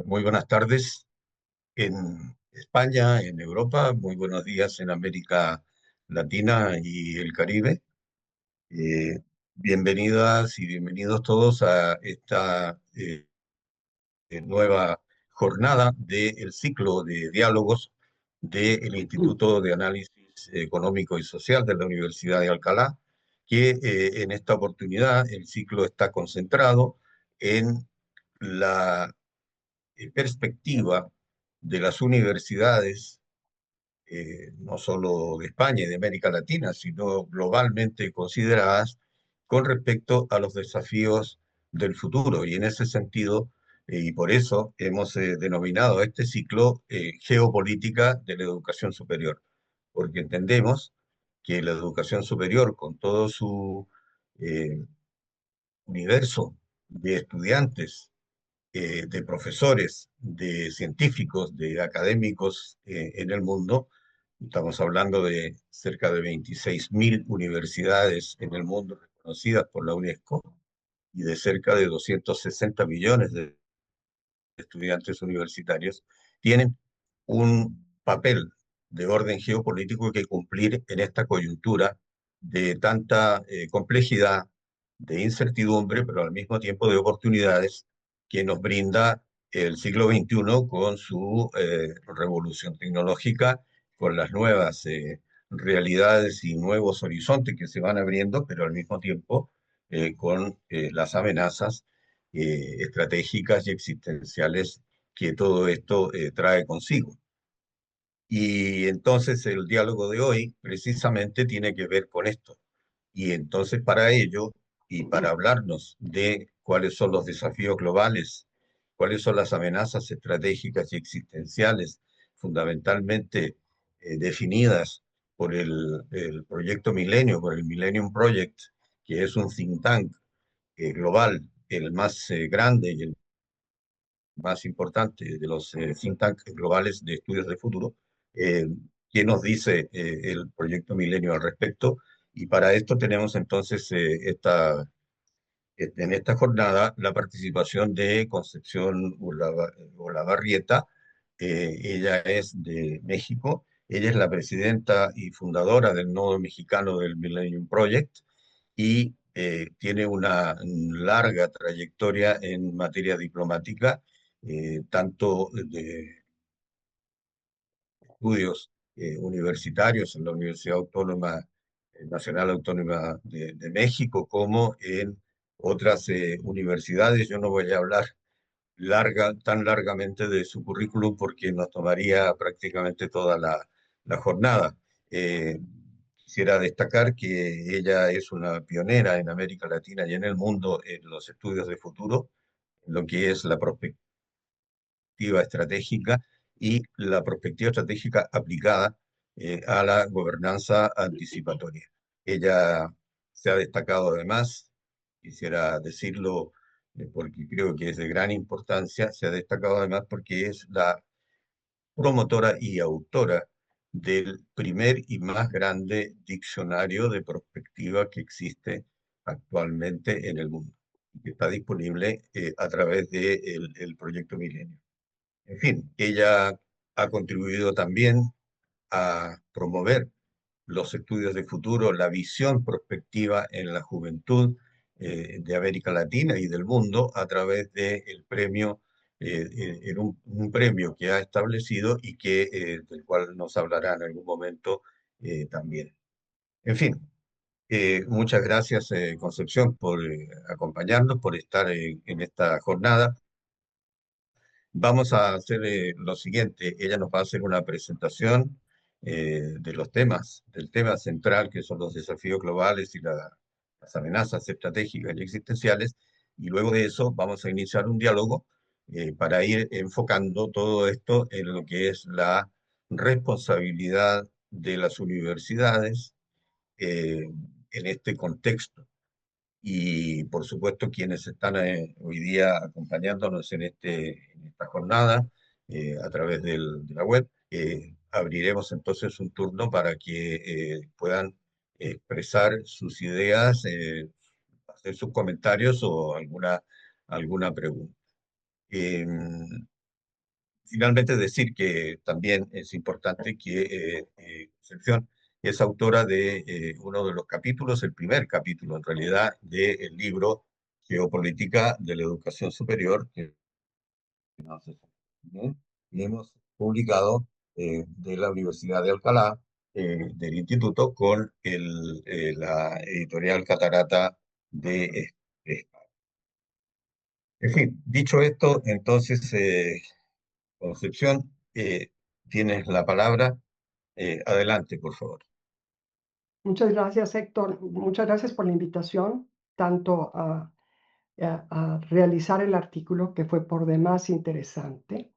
Muy buenas tardes en España, en Europa, muy buenos días en América Latina y el Caribe. Eh, Bienvenidas y bienvenidos todos a esta nueva jornada del ciclo de diálogos del Instituto de Análisis Económico y Social de la Universidad de Alcalá, que en esta oportunidad el ciclo está concentrado en la perspectiva de las universidades, no solo de España y de América Latina, sino globalmente consideradas con respecto a los desafíos del futuro. Y en ese sentido, y por eso hemos denominado a este ciclo Geopolítica de la Educación Superior, porque entendemos que la educación superior, con todo su eh, universo de estudiantes, de profesores, de científicos, de académicos en el mundo. Estamos hablando de cerca de 26.000 universidades en el mundo reconocidas por la UNESCO y de cerca de 260 millones de estudiantes universitarios, tienen un papel de orden geopolítico que cumplir en esta coyuntura de tanta complejidad, de incertidumbre, pero al mismo tiempo de oportunidades que nos brinda el siglo XXI con su revolución tecnológica, con las nuevas realidades y nuevos horizontes que se van abriendo, pero al mismo tiempo con las amenazas estratégicas y existenciales que todo esto trae consigo. Y entonces el diálogo de hoy precisamente tiene que ver con esto. Y entonces para ello, y para hablarnos de cuáles son los desafíos globales, cuáles son las amenazas estratégicas y existenciales fundamentalmente definidas por el proyecto Milenio, por el Millennium Project, que es un think tank global, el más grande y el más importante de los think tanks globales de estudios de futuro. Eh, ¿Qué nos dice el proyecto Milenio al respecto? Y para esto tenemos entonces en esta jornada la participación de Concepción Olavarrieta. Ella es de México. Ella es la presidenta y fundadora del Nodo Mexicano del Millennium Project y tiene una larga trayectoria en materia diplomática, tanto de estudios universitarios en la Universidad Autónoma Nacional Autónoma de México, como en otras universidades. Yo no voy a hablar tan largamente de su currículum porque nos tomaría prácticamente toda la jornada. Eh, Quisiera destacar que ella es una pionera en América Latina y en el mundo en los estudios de futuro, en lo que es la perspectiva estratégica y la perspectiva estratégica aplicada a la gobernanza anticipatoria. Ella se ha destacado además, quisiera decirlo porque creo que es de gran importancia, se ha destacado además porque es la promotora y autora del primer y más grande diccionario de perspectiva que existe actualmente en el mundo, y que está disponible a través del el proyecto Milenio. En fin, ella ha contribuido también a promover los estudios de futuro, la visión prospectiva en la juventud de América Latina y del mundo a través del premio, en un premio que ha establecido y del cual nos hablará en algún momento también. En fin, muchas gracias Concepción por acompañarnos, por estar en esta jornada. Vamos a hacer lo siguiente, ella nos va a hacer una presentación de los temas, del tema central que son los desafíos globales y las amenazas estratégicas y existenciales, y luego de eso vamos a iniciar un diálogo para ir enfocando todo esto en lo que es la responsabilidad de las universidades en este contexto y por supuesto quienes están hoy día acompañándonos en esta jornada a través de la web. Abriremos entonces un turno para que puedan expresar sus ideas, hacer sus comentarios o alguna pregunta. Eh, finalmente decir que también es importante que Concepción es autora de uno de los capítulos, el primer capítulo en realidad, del libro Geopolítica de la Educación Superior, que ¿eh? Y hemos publicado de la Universidad de Alcalá, del instituto, con la editorial Catarata de España. En fin, dicho esto, entonces, Concepción, tienes la palabra. Adelante, por favor. Muchas gracias, Héctor. Muchas gracias por la invitación, tanto a realizar el artículo, que fue por demás interesante,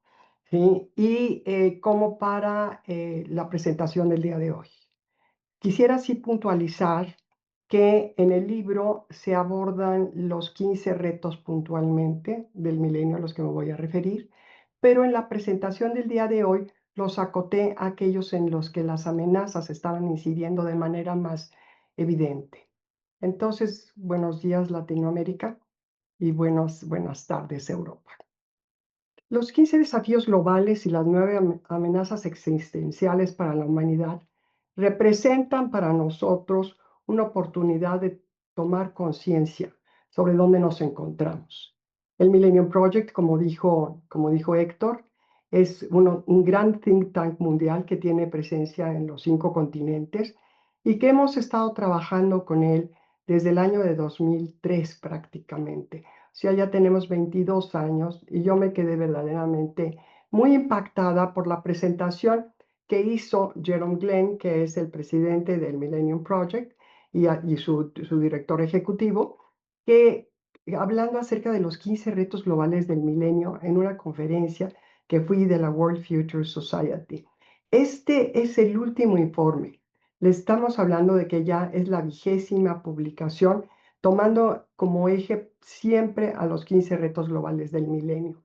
¿sí? Y como para la presentación del día de hoy. Quisiera así puntualizar que en el libro se abordan los 15 retos puntualmente del milenio a los que me voy a referir, pero en la presentación del día de hoy los acoté a aquellos en los que las amenazas estaban incidiendo de manera más evidente. Entonces, buenos días Latinoamérica y buenas tardes Europa. Los 15 desafíos globales y las 9 amenazas existenciales para la humanidad representan para nosotros una oportunidad de tomar conciencia sobre dónde nos encontramos. El Millennium Project, como dijo Héctor, es un gran think tank mundial que tiene presencia en los 5 continentes y que hemos estado trabajando con él desde el año de 2003 prácticamente. O sea, ya tenemos 22 años y yo me quedé verdaderamente muy impactada por la presentación que hizo Jerome Glenn, que es el presidente del Millennium Project y su director ejecutivo, que hablando acerca de los 15 retos globales del milenio en una conferencia que fui de la World Future Society. Este es el último informe. Le estamos hablando de que ya es la 20ª publicación, tomando como eje siempre a los 15 retos globales del milenio.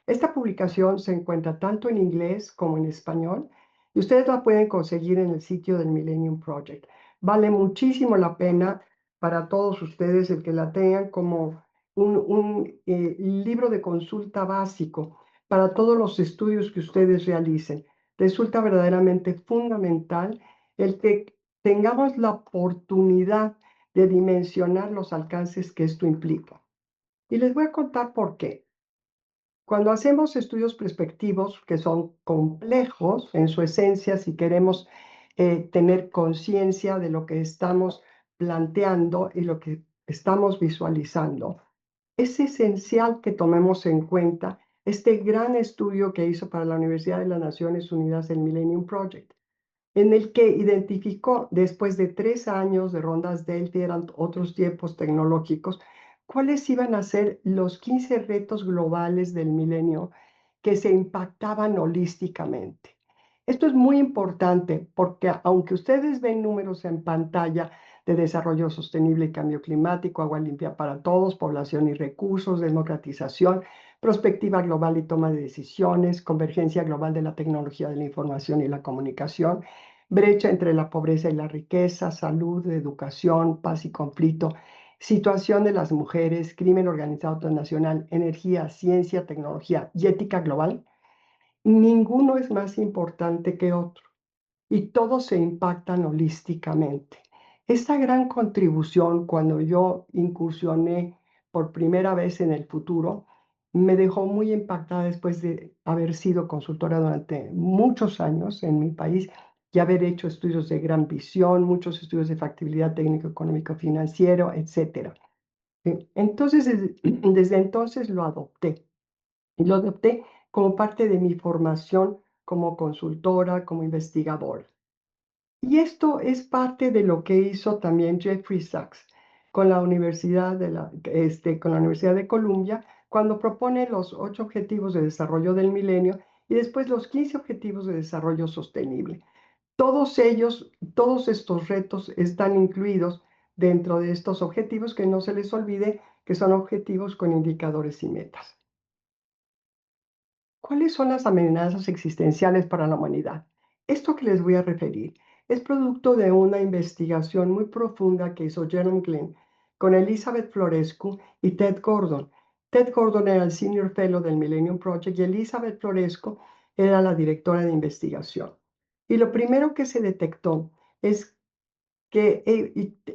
Esta publicación se encuentra tanto en inglés como en español y ustedes la pueden conseguir en el sitio del Millennium Project. Vale muchísimo la pena para todos ustedes el que la tengan como un libro de consulta básico para todos los estudios que ustedes realicen. Resulta verdaderamente fundamental el que tengamos la oportunidad de dimensionar los alcances que esto implica. Y les voy a contar por qué. Cuando hacemos estudios prospectivos que son complejos en su esencia, si queremos tener conciencia de lo que estamos planteando y lo que estamos visualizando, es esencial que tomemos en cuenta este gran estudio que hizo para la Universidad de las Naciones Unidas el Millennium Project, en el que identificó, después de 3 años de rondas Delphi, eran otros tiempos tecnológicos, cuáles iban a ser los 15 retos globales del milenio que se impactaban holísticamente. Esto es muy importante porque aunque ustedes ven números en pantalla de desarrollo sostenible y cambio climático, agua limpia para todos, población y recursos, democratización, perspectiva global y toma de decisiones, convergencia global de la tecnología de la información y la comunicación, brecha entre la pobreza y la riqueza, salud, educación, paz y conflicto, situación de las mujeres, crimen organizado transnacional, energía, ciencia, tecnología y ética global, ninguno es más importante que otro y todos se impactan holísticamente. Esta gran contribución, cuando yo incursioné por primera vez en el futuro, me dejó muy impactada después de haber sido consultora durante muchos años en mi país y haber hecho estudios de gran visión, muchos estudios de factibilidad técnico, económico, financiero, etc. Entonces, desde entonces lo adopté. Y lo adopté como parte de mi formación como consultora, como investigadora. Y esto es parte de lo que hizo también Jeffrey Sachs con la con la Universidad de Columbia, cuando propone los 8 objetivos de desarrollo del milenio y después los 15 objetivos de desarrollo sostenible. Todos ellos, todos estos retos están incluidos dentro de estos objetivos, que no se les olvide que son objetivos con indicadores y metas. ¿Cuáles son las amenazas existenciales para la humanidad? Esto que les voy a referir es producto de una investigación muy profunda que hizo Jerome Glenn con Elizabeth Florescu y Ted Gordon, Ted Gordon era el Senior Fellow del Millennium Project y Elizabeth Floresco era la directora de investigación. Y lo primero que se detectó es que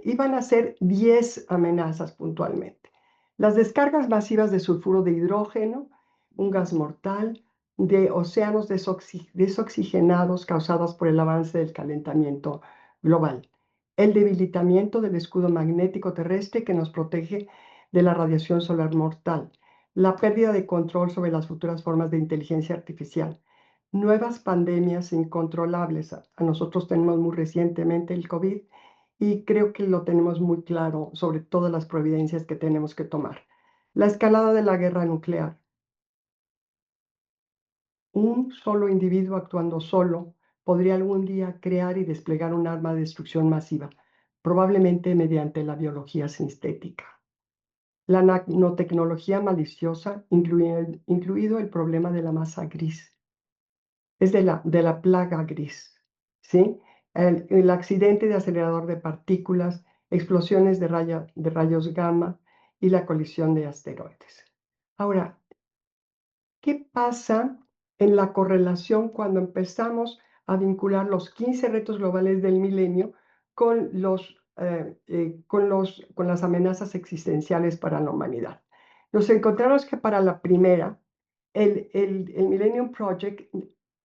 iban a ser 10 amenazas puntualmente. Las descargas masivas de sulfuro de hidrógeno, un gas mortal, de océanos desoxigenados causados por el avance del calentamiento global, el debilitamiento del escudo magnético terrestre que nos protege de la radiación solar mortal, la pérdida de control sobre las futuras formas de inteligencia artificial, nuevas pandemias incontrolables. A nosotros tenemos muy recientemente el COVID y creo que lo tenemos muy claro sobre todas las providencias que tenemos que tomar. La escalada de la guerra nuclear. Un solo individuo actuando solo podría algún día crear y desplegar un arma de destrucción masiva, probablemente mediante la biología sintética. La nanotecnología maliciosa, incluido el problema de la masa gris, es de la plaga gris, ¿sí? El accidente de acelerador de partículas, explosiones de rayos gamma y la colisión de asteroides. Ahora, ¿qué pasa en la correlación cuando empezamos a vincular los 15 retos globales del milenio con con las amenazas existenciales para la humanidad? Nos encontramos que para la primera, el Millennium Project,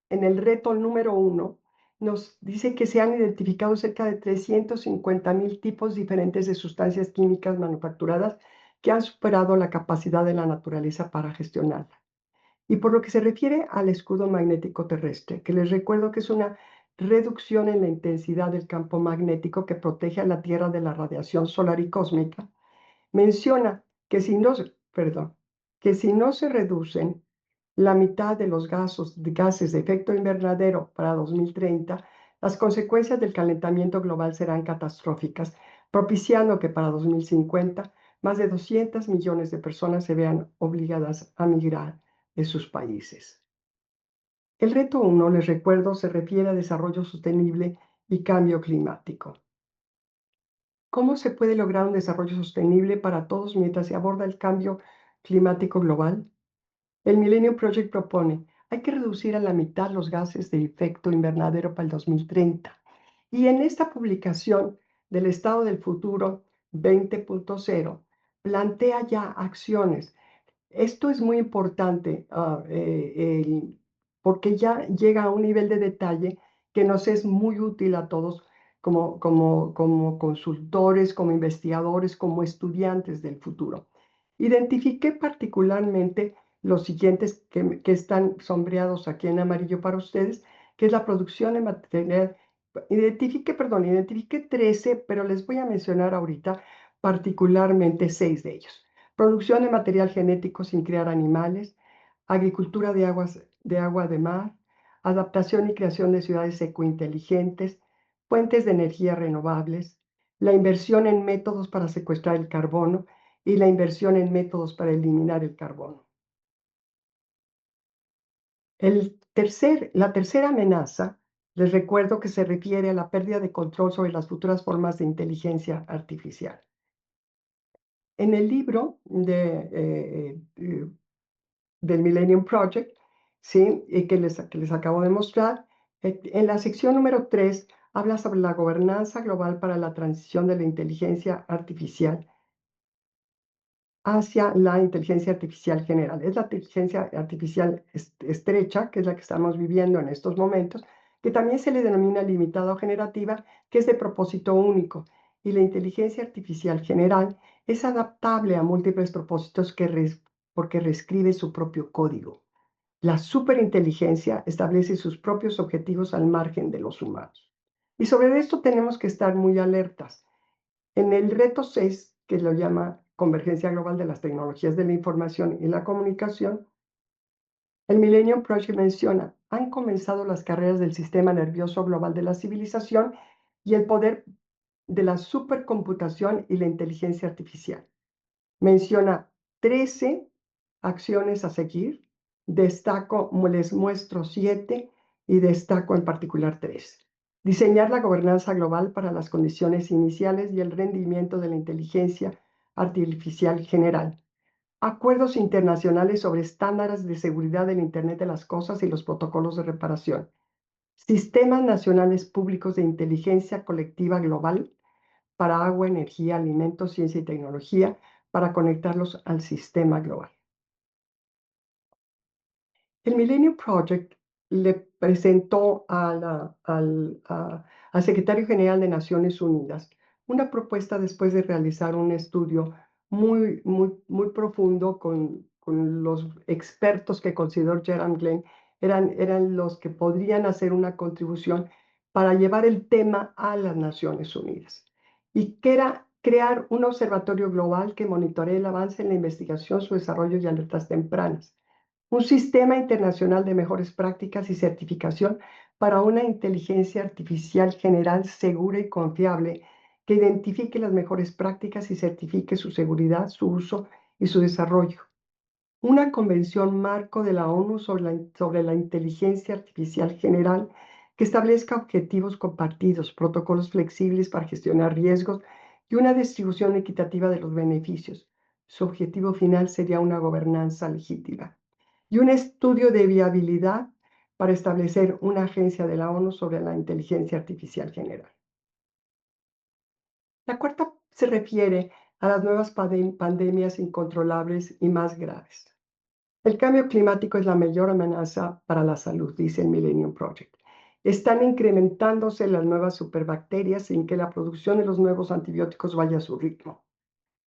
en el reto número 1, nos dice que se han identificado cerca de 350,000 tipos diferentes de sustancias químicas manufacturadas que han superado la capacidad de la naturaleza para gestionarla. Y por lo que se refiere al escudo magnético terrestre, que les recuerdo que es una reducción en la intensidad del campo magnético que protege a la Tierra de la radiación solar y cósmica, menciona que que si no se reducen la mitad de los gases de efecto invernadero para 2030, las consecuencias del calentamiento global serán catastróficas, propiciando que para 2050 más de 200 millones de personas se vean obligadas a migrar de sus países. El reto 1, les recuerdo, se refiere a desarrollo sostenible y cambio climático. ¿Cómo se puede lograr un desarrollo sostenible para todos mientras se aborda el cambio climático global? El Millennium Project propone, hay que reducir a la mitad los gases de efecto invernadero para el 2030. Y en esta publicación del Estado del Futuro 20.0 plantea ya acciones. Esto es muy importante porque ya llega a un nivel de detalle que nos es muy útil a todos como consultores, como investigadores, como estudiantes del futuro. Identifiqué particularmente los siguientes que están sombreados aquí en amarillo para ustedes, que es la producción de material. Identifiqué 13, pero les voy a mencionar ahorita particularmente 6 de ellos. Producción de material genético sin crear animales, agricultura de agua de mar, adaptación y creación de ciudades ecointeligentes, fuentes de energía renovables, la inversión en métodos para secuestrar el carbono y la inversión en métodos para eliminar el carbono. La tercera amenaza, les recuerdo que se refiere a la pérdida de control sobre las futuras formas de inteligencia artificial. En el libro del Millennium Project, ¿sí? Que les acabo de mostrar, en la sección número 3 habla sobre la gobernanza global para la transición de la inteligencia artificial hacia la inteligencia artificial general. Es la inteligencia artificial estrecha, que es la que estamos viviendo en estos momentos, que también se le denomina limitada o generativa, que es de propósito único. Y la inteligencia artificial general es adaptable a múltiples propósitos porque reescribe su propio código. La superinteligencia establece sus propios objetivos al margen de los humanos. Y sobre esto tenemos que estar muy alertas. En el reto 6, que lo llama Convergencia Global de las Tecnologías de la Información y la Comunicación, el Millennium Project menciona, han comenzado las carreras del sistema nervioso global de la civilización y el poder de la supercomputación y la inteligencia artificial. Menciona 13 acciones a seguir, les muestro 7 y destaco en particular 3. Diseñar la gobernanza global para las condiciones iniciales y el rendimiento de la inteligencia artificial general. acuerdos internacionales sobre estándares de seguridad del Internet de las Cosas y los protocolos de reparación, sistemas nacionales públicos de inteligencia colectiva global para agua, energía, alimentos, ciencia y tecnología, para conectarlos al sistema global. El Millennium Project le presentó al secretario general de Naciones Unidas una propuesta después de realizar un estudio muy, muy, muy profundo con los expertos que consideró Gerald Glenn eran los que podrían hacer una contribución para llevar el tema a las Naciones Unidas. Y que era crear un observatorio global que monitoree el avance en la investigación, su desarrollo y alertas tempranas, un sistema internacional de mejores prácticas y certificación para una inteligencia artificial general segura y confiable que identifique las mejores prácticas y certifique su seguridad, su uso y su desarrollo. Una convención marco de la ONU sobre la inteligencia artificial general que establezca objetivos compartidos, protocolos flexibles para gestionar riesgos y una distribución equitativa de los beneficios. Su objetivo final sería una gobernanza legítima y un estudio de viabilidad para establecer una agencia de la ONU sobre la inteligencia artificial general. La cuarta se refiere a las nuevas pandemias incontrolables y más graves. El cambio climático es la mayor amenaza para la salud, dice el Millennium Project. Están incrementándose las nuevas superbacterias sin que la producción de los nuevos antibióticos vaya a su ritmo.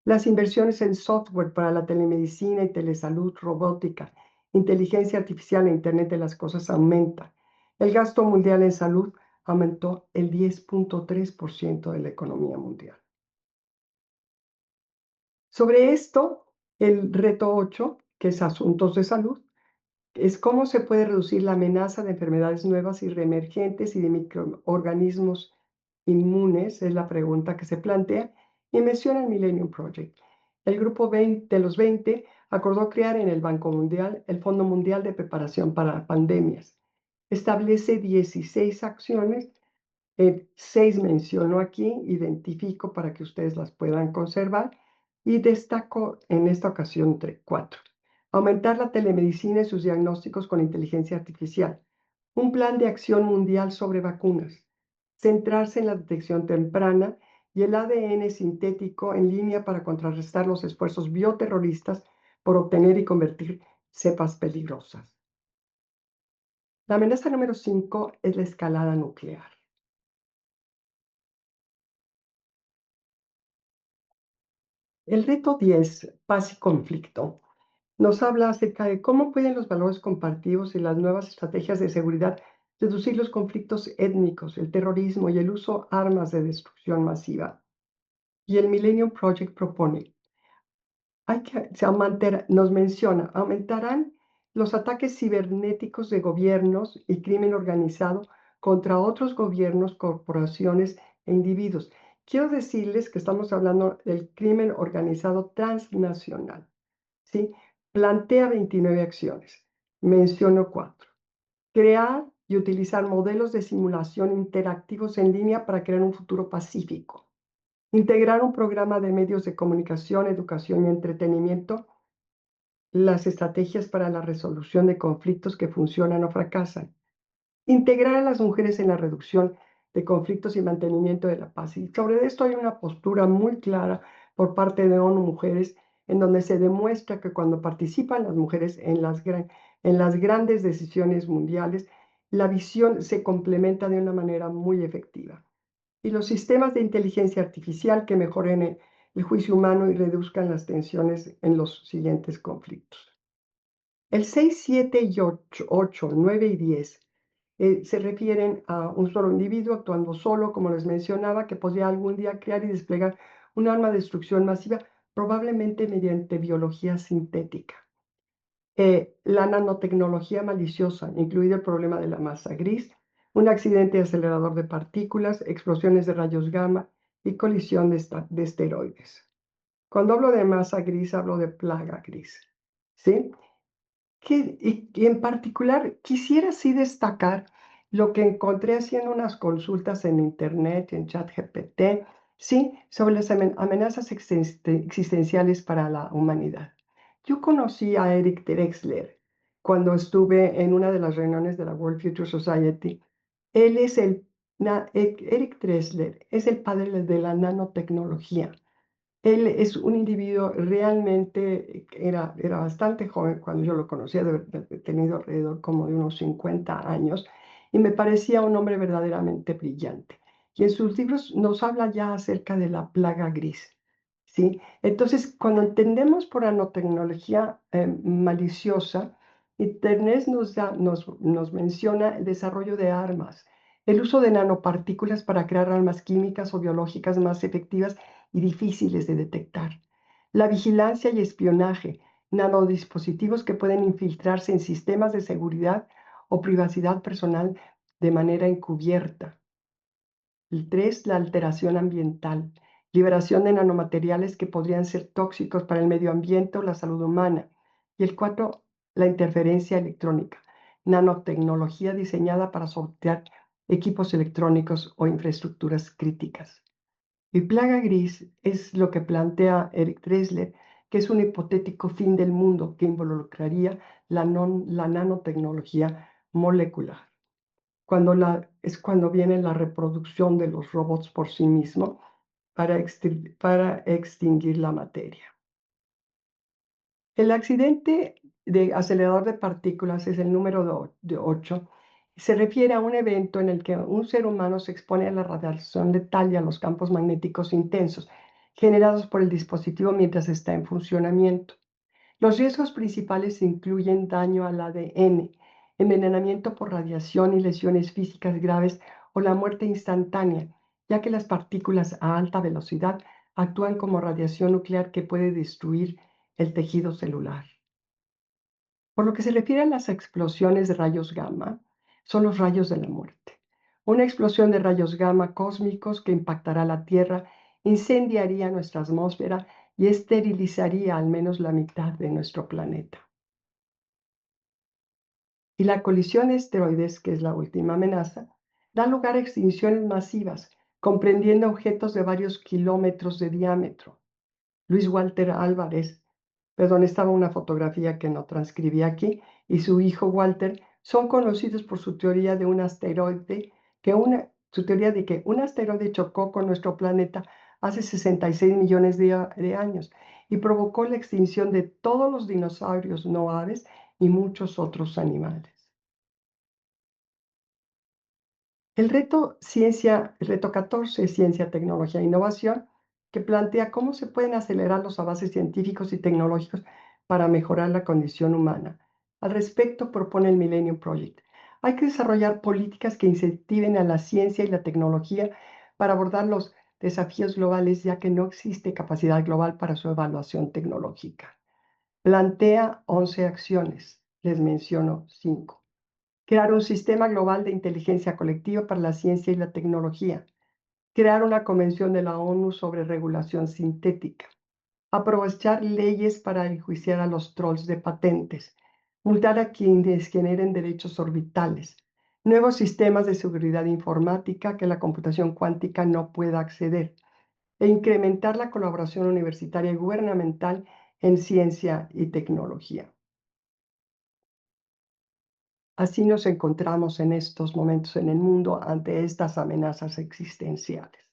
Las inversiones en software para la telemedicina y telesalud, robótica, inteligencia artificial e Internet de las cosas aumentan. El gasto mundial en salud aumentó el 10.3% de la economía mundial. Sobre esto, el reto 8, que es asuntos de salud, es cómo se puede reducir la amenaza de enfermedades nuevas y reemergentes y de microorganismos inmunes, es la pregunta que se plantea, y menciona el Millennium Project. El grupo 20, de los 20 acordó crear en el Banco Mundial el Fondo Mundial de Preparación para Pandemias. Establece 16 acciones, 6 menciono aquí, identifico para que ustedes las puedan conservar y destaco en esta ocasión 4. Aumentar la telemedicina y sus diagnósticos con inteligencia artificial. Un plan de acción mundial sobre vacunas. Centrarse en la detección temprana y el ADN sintético en línea para contrarrestar los esfuerzos bioterroristas por obtener y convertir cepas peligrosas. La amenaza número 5 es la escalada nuclear. El reto 10, paz y conflicto, nos habla acerca de cómo pueden los valores compartidos y las nuevas estrategias de seguridad reducir los conflictos étnicos, el terrorismo y el uso de armas de destrucción masiva. Y el Millennium Project propone, nos menciona, aumentarán los ataques cibernéticos de gobiernos y crimen organizado contra otros gobiernos, corporaciones e individuos. Quiero decirles que estamos hablando del crimen organizado transnacional, ¿sí? Plantea 29 acciones. Menciono 4. Crear y utilizar modelos de simulación interactivos en línea para crear un futuro pacífico. Integrar un programa de medios de comunicación, educación y entretenimiento. Las estrategias para la resolución de conflictos que funcionan o fracasan. Integrar a las mujeres en la reducción de conflictos y mantenimiento de la paz. Y sobre esto hay una postura muy clara por parte de ONU Mujeres, en donde se demuestra que cuando participan las mujeres en las grandes decisiones mundiales, la visión se complementa de una manera muy efectiva. Y los sistemas de inteligencia artificial que mejoren el juicio humano y reduzcan las tensiones en los siguientes conflictos. El 6, 7 y 8, 9 y 10 se refieren a un solo individuo actuando solo, como les mencionaba, que podría algún día crear y desplegar un arma de destrucción masiva, probablemente mediante biología sintética. La nanotecnología maliciosa, incluido el problema de la masa gris, un accidente de acelerador de partículas, explosiones de rayos gamma y colisión de esteroides. Cuando hablo de masa gris, hablo de plaga gris, ¿sí? Y en particular, quisiera sí destacar lo que encontré haciendo unas consultas en Internet, en ChatGPT, sí, sobre las amenazas existenciales para la humanidad. Yo conocí a Eric Drexler cuando estuve en una de las reuniones de la World Future Society. Él es Eric Drexler es el padre de la nanotecnología. Él es un individuo realmente, era bastante joven cuando yo lo conocía, de haber tenido alrededor como de unos 50 años, y me parecía un hombre verdaderamente brillante. Y en sus libros nos habla ya acerca de la plaga gris, ¿sí? Entonces, cuando entendemos por nanotecnología maliciosa, Internet nos menciona el desarrollo de armas, el uso de nanopartículas para crear armas químicas o biológicas más efectivas y difíciles de detectar. La vigilancia y espionaje, nanodispositivos que pueden infiltrarse en sistemas de seguridad o privacidad personal de manera encubierta. El 3, la alteración ambiental, liberación de nanomateriales que podrían ser tóxicos para el medio ambiente o la salud humana. Y el 4, la interferencia electrónica, nanotecnología diseñada para sortear equipos electrónicos o infraestructuras críticas. Y plaga gris es lo que plantea Eric Drexler, que es un hipotético fin del mundo que involucraría la nanotecnología molecular. Es cuando viene la reproducción de los robots por sí mismos para extinguir la materia. El accidente de acelerador de partículas es el número 8. Se refiere a un evento en el que un ser humano se expone a la radiación letal y a los campos magnéticos intensos generados por el dispositivo mientras está en funcionamiento. Los riesgos principales incluyen daño al ADN, envenenamiento por radiación y lesiones físicas graves o la muerte instantánea, ya que las partículas a alta velocidad actúan como radiación nuclear que puede destruir el tejido celular. Por lo que se refiere a las explosiones de rayos gamma, son los rayos de la muerte. Una explosión de rayos gamma cósmicos que impactará la Tierra incendiaría nuestra atmósfera y esterilizaría al menos la mitad de nuestro planeta. Y la colisión de asteroides, que es la última amenaza, da lugar a extinciones masivas, comprendiendo objetos de varios kilómetros de diámetro. Luis Walter Álvarez, perdón, estaba una fotografía que no transcribí aquí, y su hijo Walter son conocidos por su teoría de un asteroide, su teoría de que un asteroide chocó con nuestro planeta hace 66 millones de años y provocó la extinción de todos los dinosaurios no aves y muchos otros animales. El reto 14 es Ciencia, Tecnología e Innovación, que plantea cómo se pueden acelerar los avances científicos y tecnológicos para mejorar la condición humana. Al respecto, propone el Millennium Project. Hay que desarrollar políticas que incentiven a la ciencia y la tecnología para abordar los desafíos globales, ya que no existe capacidad global para su evaluación tecnológica. Plantea 11 acciones, les menciono 5. Crear un sistema global de inteligencia colectiva para la ciencia y la tecnología. Crear una convención de la ONU sobre regulación sintética. Aprovechar leyes para enjuiciar a los trolls de patentes. Multar a quienes generen derechos orbitales. Nuevos sistemas de seguridad informática que la computación cuántica no pueda acceder. E incrementar la colaboración universitaria y gubernamental en ciencia y tecnología. Así nos encontramos en estos momentos en el mundo ante estas amenazas existenciales.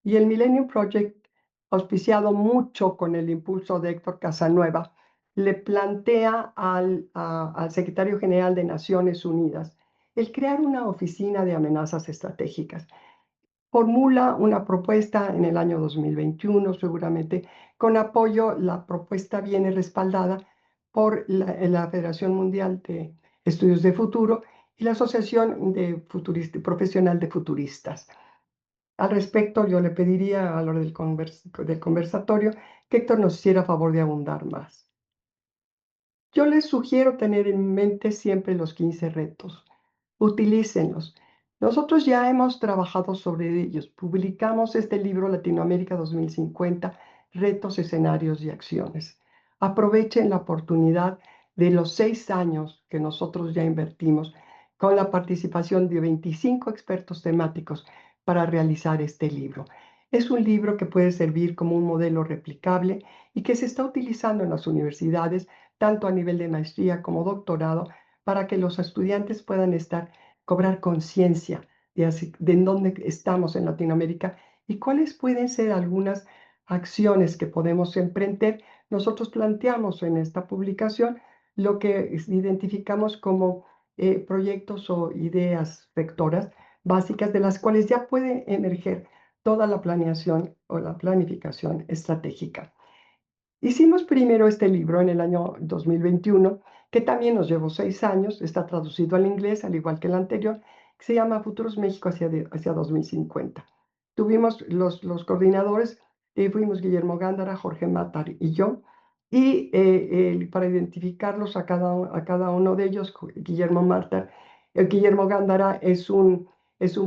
Y el Millennium Project, auspiciado mucho con el impulso de Héctor Casanueva, le plantea al secretario general de Naciones Unidas el crear una oficina de amenazas estratégicas. Formula una propuesta en el año 2021, seguramente con apoyo. La propuesta viene respaldada por la Federación Mundial de Estudios de Futuro y la Asociación Profesional de Futuristas. Al respecto, yo le pediría a la hora del conversatorio que Héctor nos hiciera favor de abundar más. Yo les sugiero tener en mente siempre los 15 retos. Utilícenlos. Nosotros ya hemos trabajado sobre ellos. Publicamos este libro Latinoamérica 2050, Retos, Escenarios y Acciones. Aprovechen la oportunidad de los 6 años que nosotros ya invertimos con la participación de 25 expertos temáticos para realizar este libro. Es un libro que puede servir como un modelo replicable y que se está utilizando en las universidades, tanto a nivel de maestría como doctorado, para que los estudiantes puedan cobrar conciencia de en dónde estamos en Latinoamérica y cuáles pueden ser algunas acciones que podemos emprender. Nosotros planteamos en esta publicación lo que identificamos como proyectos o ideas vectoras básicas de las cuales ya puede emerger toda la planeación o la planificación estratégica. Hicimos primero este libro en el año 2021, que también nos llevó 6 años, está traducido al inglés, al igual que el anterior, que se llama Futuros México hacia 2050. Tuvimos los coordinadores, fuimos Guillermo Gándara, Jorge Matar y yo, y para identificarlos a cada uno de ellos, Guillermo Gándara es un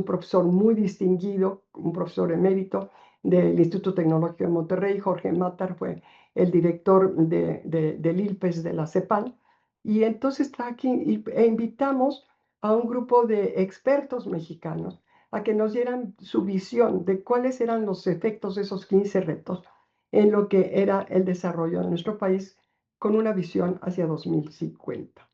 profesor muy distinguido, un profesor emérito del Instituto Tecnológico de Monterrey. Jorge Matar fue el director del ILPES de la CEPAL, y entonces invitamos a un grupo de expertos mexicanos a que nos dieran su visión de cuáles eran los efectos de esos 15 retos en lo que era el desarrollo de nuestro país con una visión hacia 2050.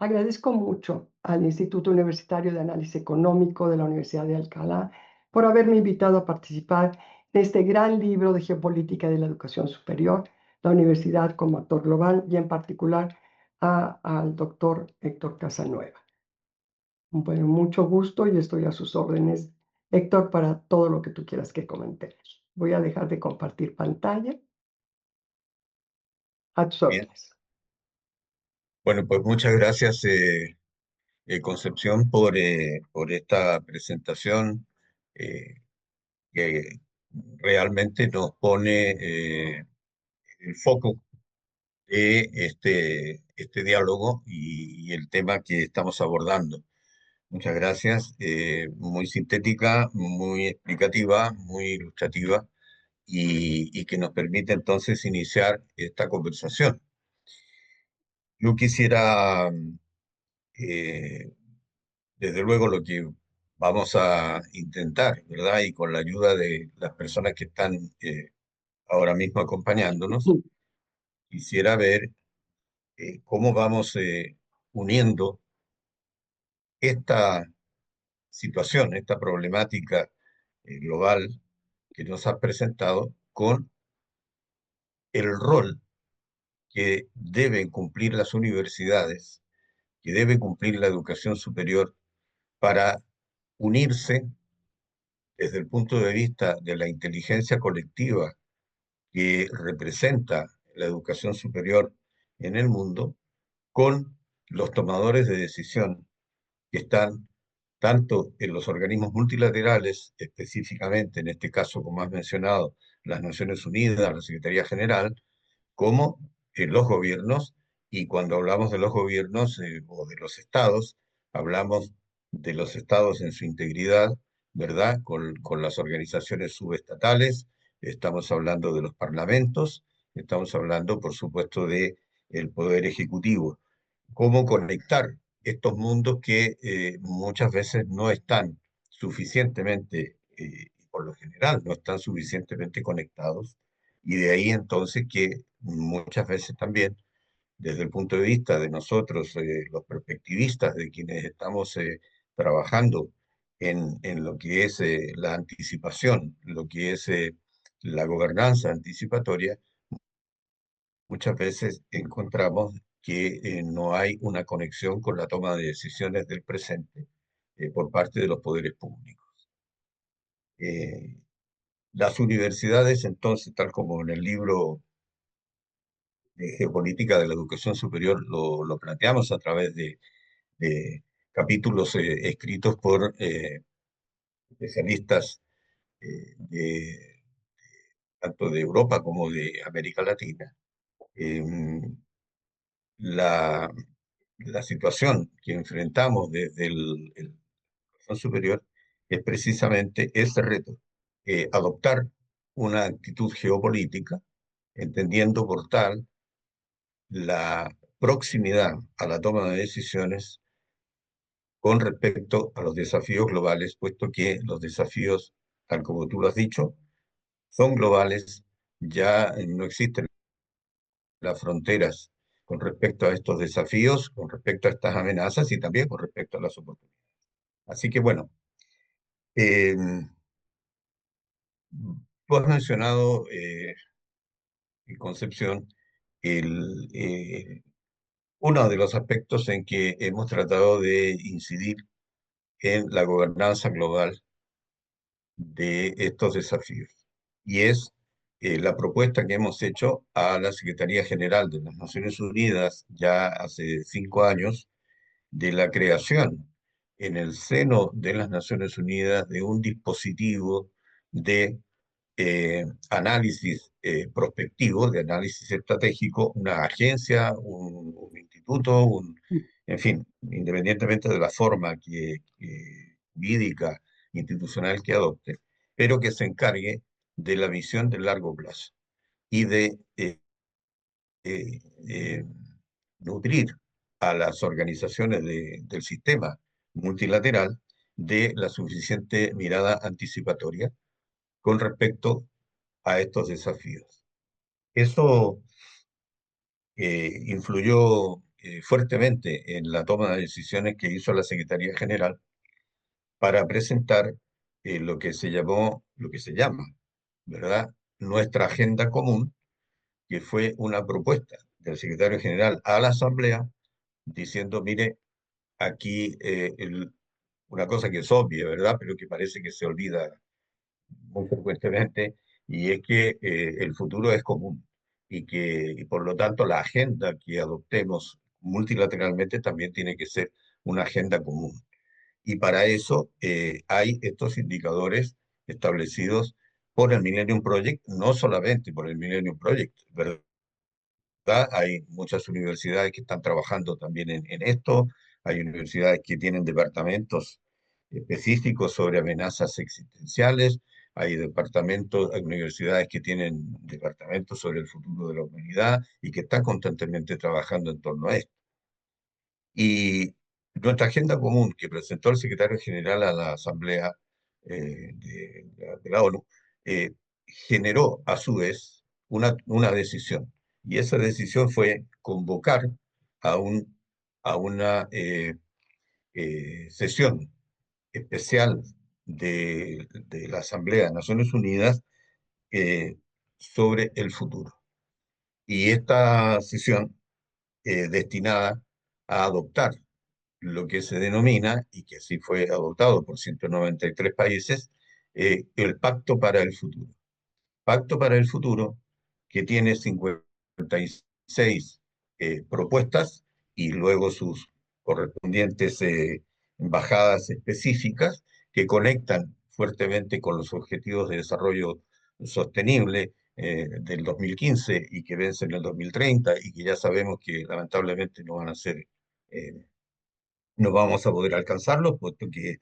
Agradezco mucho al Instituto Universitario de Análisis Económico de la Universidad de Alcalá por haberme invitado a participar en este gran libro de geopolítica de la educación superior, la universidad como actor global, y en particular al doctor Héctor Casanueva. Bueno, mucho gusto y estoy a sus órdenes, Héctor, para todo lo que tú quieras que comentemos. Voy a dejar de compartir pantalla. A tus Bien. órdenes. Bueno, pues muchas gracias, Concepción, por esta presentación eh, que realmente nos pone el foco de este diálogo y el tema que estamos abordando. Muchas gracias, muy sintética, muy explicativa, muy ilustrativa y que nos permite entonces iniciar esta conversación. Yo quisiera, eh, desde luego, lo que vamos a intentar, ¿verdad? Y con la ayuda de las personas que están ahora mismo acompañándonos, quisiera ver cómo vamos uniendo esta situación, esta problemática global que nos ha presentado con el rol que deben cumplir las universidades, que debe cumplir la educación superior para unirse desde el punto de vista de la inteligencia colectiva que representa la educación superior en el mundo, con los tomadores de decisión que están tanto en los organismos multilaterales, específicamente en este caso, como has mencionado, las Naciones Unidas, la Secretaría General, como en los gobiernos, y cuando hablamos de los gobiernos o de los estados, hablamos de los estados en su integridad, ¿verdad? Con las organizaciones subestatales, estamos hablando de los parlamentos, estamos hablando, por supuesto, de el poder ejecutivo. Cómo conectar estos mundos que muchas veces no están suficientemente, por lo general, no están suficientemente conectados, y de ahí entonces que muchas veces también, desde el punto de vista de nosotros, los perspectivistas, de quienes estamos trabajando en lo que es la anticipación, lo que es la gobernanza anticipatoria, muchas veces encontramos que no hay una conexión con la toma de decisiones del presente por parte de los poderes públicos. Eh, las universidades, entonces, tal como en el libro de Geopolítica de la Educación Superior lo planteamos a través de capítulos escritos por especialistas de, tanto de Europa como de América Latina, em, la, la situación que enfrentamos desde el educación superior es precisamente ese reto, adoptar una actitud geopolítica, entendiendo por tal la proximidad a la toma de decisiones con respecto a los desafíos globales, puesto que los desafíos, tal como tú lo has dicho, son globales, ya no existen las fronteras con respecto a estos desafíos, con respecto a estas amenazas y también con respecto a las oportunidades. Así que bueno, eh, tú has mencionado, Concepción, el, uno de los aspectos en que hemos tratado de incidir en la gobernanza global de estos desafíos. Y es la propuesta que hemos hecho a la Secretaría General de las Naciones Unidas ya hace 5 años de la creación en el seno de las Naciones Unidas de un dispositivo de análisis prospectivo, de análisis estratégico, una agencia, un instituto, en fin, independientemente de la forma jurídica, institucional que adopte, pero que se encargue de la visión de largo plazo y de eh, eh, nutrir a las organizaciones del sistema multilateral de la suficiente mirada anticipatoria con respecto a estos desafíos. Eso influyó fuertemente en la toma de decisiones que hizo la Secretaría General para presentar lo que se llamó, lo que se llama, ¿verdad? Nuestra agenda común, que fue una propuesta del secretario general a la Asamblea diciendo, mire, aquí una cosa que es obvia, ¿verdad? Pero que parece que se olvida muy frecuentemente, y es que el futuro es común y por lo tanto la agenda que adoptemos multilateralmente también tiene que ser una agenda común. Y para eso hay estos indicadores establecidos por el Millennium Project, no solamente por el Millennium Project, ¿verdad? Hay muchas universidades que están trabajando también en esto, hay universidades que tienen departamentos específicos sobre amenazas existenciales, hay universidades que tienen departamentos sobre el futuro de la humanidad y que están constantemente trabajando en torno a esto. Y nuestra agenda común que presentó el secretario general a la Asamblea de la ONU generó a su vez una decisión. Y esa decisión fue convocar a, un, a una sesión especial de la Asamblea de Naciones Unidas eh, sobre el futuro. Y esta sesión destinada a adoptar lo que se denomina, y que sí fue adoptado por 193 países, el Pacto para el Futuro. Pacto para el Futuro que tiene 56 propuestas y luego sus correspondientes embajadas específicas que conectan fuertemente con los objetivos de desarrollo sostenible del 2015 y que vencen en el 2030 y que ya sabemos que lamentablemente no van a ser no vamos a poder alcanzarlo, puesto que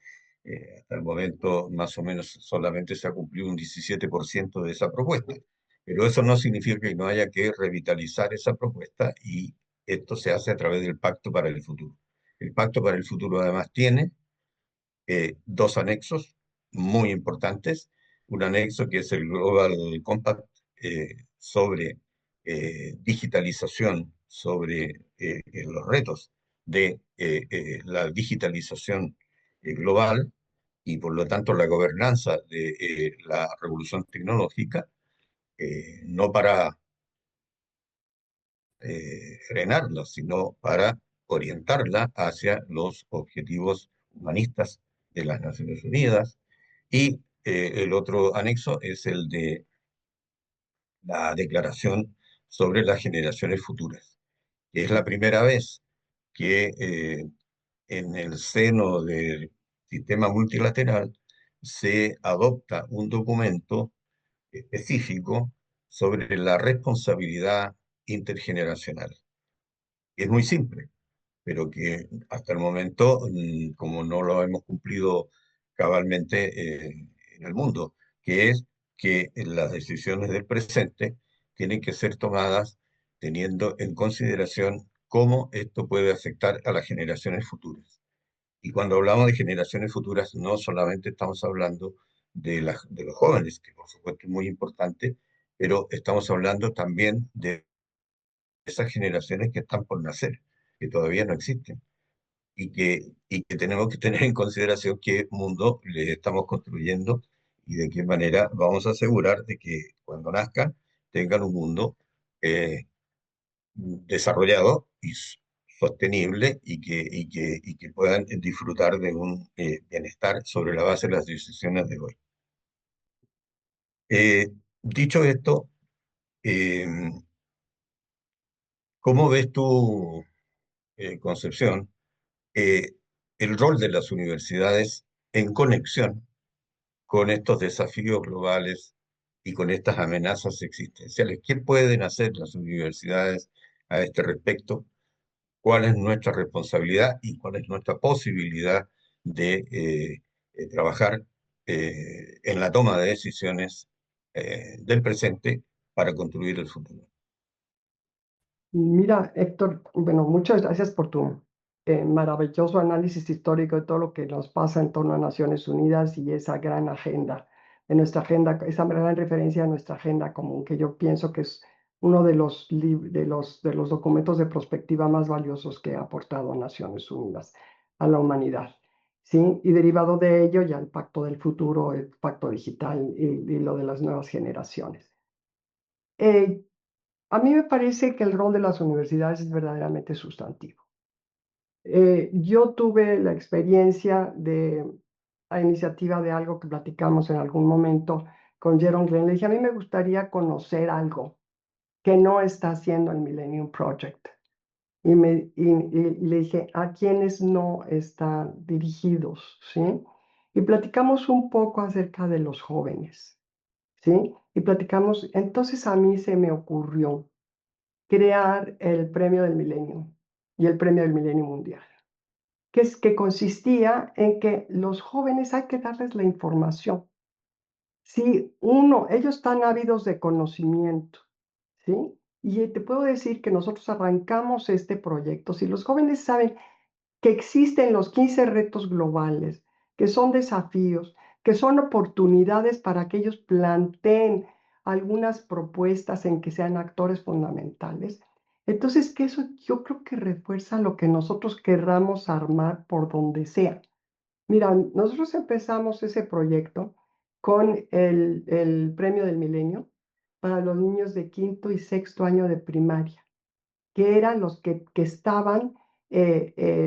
hasta el momento más o menos solamente se ha cumplido un 17% de esa propuesta. Pero eso no significa que no haya que revitalizar esa propuesta y esto se hace a través del Pacto para el Futuro. El Pacto para el Futuro además tiene dos anexos muy importantes. Un anexo que es el Global Compact sobre digitalización, sobre los retos de la digitalización global y por lo tanto la gobernanza de la revolución tecnológica, no para frenarla, sino para orientarla hacia los objetivos humanistas de las Naciones Unidas. Y el otro anexo es el de la Declaración sobre las Generaciones Futuras, que es la primera vez que en el seno del sistema multilateral se adopta un documento específico sobre la responsabilidad intergeneracional. Es muy simple, pero que hasta el momento, como no lo hemos cumplido cabalmente en el mundo, que es que las decisiones del presente tienen que ser tomadas teniendo en consideración cómo esto puede afectar a las generaciones futuras. Y Y cuando hablamos de generaciones futuras, no solamente estamos hablando de los jóvenes, que por supuesto es muy importante, pero estamos hablando también de esas generaciones que están por nacer, que todavía no existen, y que tenemos que tener en consideración qué mundo les estamos construyendo y de qué manera vamos a asegurar de que cuando nazcan tengan un mundo eh, desarrollado y sostenible y que puedan disfrutar de un bienestar sobre la base de las decisiones de hoy. Dicho esto, eh, ¿cómo ves tu Concepción, eh, el rol de las universidades en conexión con estos desafíos globales y con estas amenazas existenciales? ¿Qué pueden hacer las universidades a este respecto? ¿Cuál es nuestra responsabilidad y cuál es nuestra posibilidad de trabajar en la toma de decisiones del presente para construir el futuro? Mira, Héctor, bueno, muchas gracias por tu maravilloso análisis histórico de todo lo que nos pasa en torno a Naciones Unidas y esa gran agenda, de nuestra agenda, esa gran referencia a nuestra agenda común, que yo pienso que es uno de los documentos de prospectiva más valiosos que ha aportado Naciones Unidas a la humanidad. ¿Sí? Y derivado de ello, ya el Pacto del Futuro, el Pacto Digital y lo de las nuevas generaciones. Eh, a mí me parece que el rol de las universidades es verdaderamente sustantivo. Yo tuve la experiencia a iniciativa de algo que platicamos en algún momento con Jerome Glenn. Le dije, a mí me gustaría conocer algo que no está haciendo el Millennium Project. Y le dije, ¿a quiénes no están dirigidos? ¿Sí? Y platicamos un poco acerca de los jóvenes. ¿Sí? Y platicamos, entonces a mí se me ocurrió crear el Premio del Milenio y el Premio del Milenio Mundial, que consistía en que los jóvenes hay que darles la información. Si ellos están ávidos de conocimiento, ¿sí? Y te puedo decir que nosotros arrancamos este proyecto. Si los jóvenes saben que existen los 15 retos globales, que son desafíos, que son oportunidades para que ellos planteen algunas propuestas en que sean actores fundamentales. Entonces, que eso yo creo que refuerza lo que nosotros querramos armar por donde sea. Mira, nosotros empezamos ese proyecto con el Premio del Milenio para los niños de quinto y sexto año de primaria, que eran los que estaban,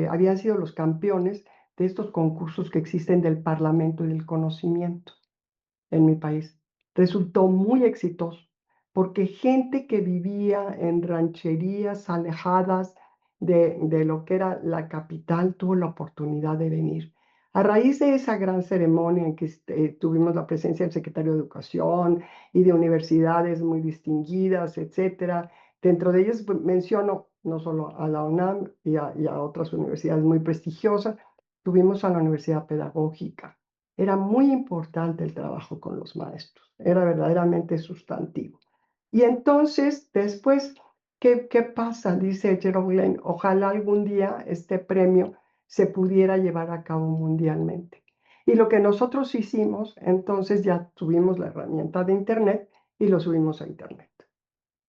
habían sido los campeones de estos concursos que existen del Parlamento y del Conocimiento en mi país. Resultó muy exitoso, porque gente que vivía en rancherías alejadas de lo que era la capital tuvo la oportunidad de venir. A raíz de esa gran ceremonia en que tuvimos la presencia del secretario de Educación y de universidades muy distinguidas, etcétera, dentro de ellas pues, menciono no solo a la UNAM y a otras universidades muy prestigiosas, tuvimos a la Universidad Pedagógica. Era muy importante el trabajo con los maestros, era verdaderamente sustantivo. Y entonces, después, ¿qué pasa? Dice Jerome Glenn, ojalá algún día este premio se pudiera llevar a cabo mundialmente. Y lo que nosotros hicimos, entonces ya tuvimos la herramienta de Internet y lo subimos a Internet.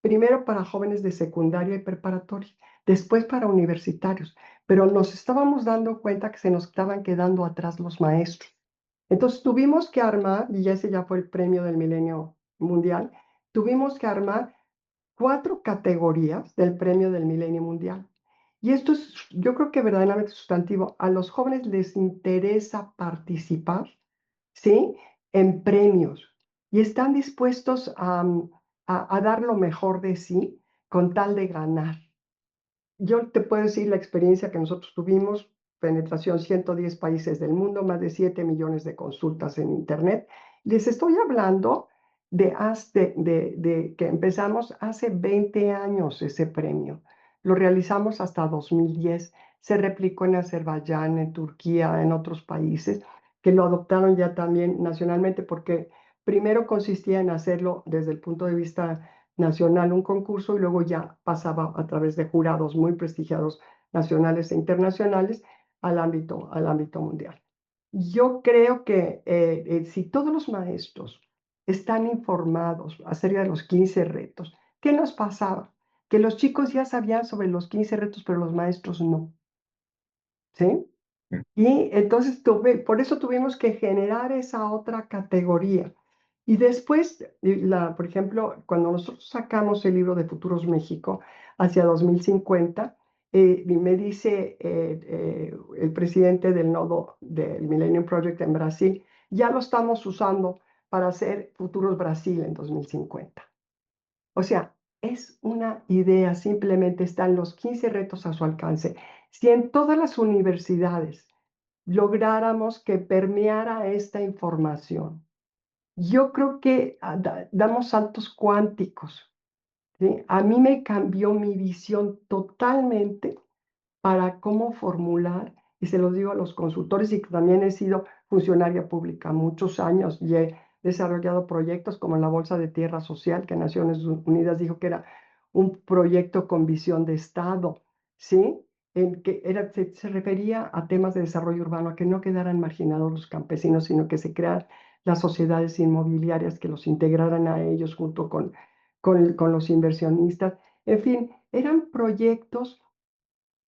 Primero para jóvenes de secundaria y preparatoria, después para universitarios, pero nos estábamos dando cuenta que se nos estaban quedando atrás los maestros. Entonces tuvimos que armar, y ese ya fue el premio del Milenio Mundial, tuvimos que armar 4 categorías del premio del Milenio Mundial. Y esto es, yo creo que verdaderamente sustantivo. A los jóvenes les interesa participar, ¿sí? En premios y están dispuestos a dar lo mejor de sí con tal de ganar. Yo te puedo decir la experiencia que nosotros tuvimos, penetración 110 países del mundo, más de 7 millones de consultas en Internet. Les estoy hablando de que empezamos hace 20 años ese premio. Lo realizamos hasta 2010. Se replicó en Azerbaiyán, en Turquía, en otros países que lo adoptaron ya también nacionalmente porque primero consistía en hacerlo desde el punto de vista nacional un concurso y luego ya pasaba a través de jurados muy prestigiados nacionales e internacionales al ámbito mundial. Yo creo que si todos los maestros están informados acerca de los 15 retos, ¿qué nos pasaba? Que los chicos ya sabían sobre los 15 retos, pero los maestros no, ¿sí? Y entonces por eso tuvimos que generar esa otra categoría. Y después, por ejemplo, cuando nosotros sacamos el libro de Futuros México hacia 2050, me dice el presidente del nodo del Millennium Project en Brasil, ya lo estamos usando para hacer Futuros Brasil en 2050. O sea, es una idea, simplemente están los 15 retos a su alcance. Si en todas las universidades lográramos que permeara esta información, yo creo que damos saltos cuánticos, ¿sí? A mí me cambió mi visión totalmente para cómo formular, y se los digo a los consultores, y que también he sido funcionaria pública muchos años y he desarrollado proyectos como la Bolsa de Tierra Social, que Naciones Unidas dijo que era un proyecto con visión de Estado, ¿sí? En que se refería a temas de desarrollo urbano, a que no quedaran marginados los campesinos, sino que se crearan las sociedades inmobiliarias que los integraran a ellos junto con los inversionistas. En fin, eran proyectos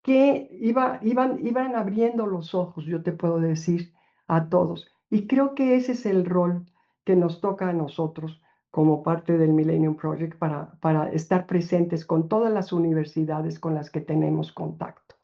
que iban abriendo los ojos, yo te puedo decir, a todos. Y creo que ese es el rol que nos toca a nosotros como parte del Millennium Project para estar presentes con todas las universidades con las que tenemos contacto.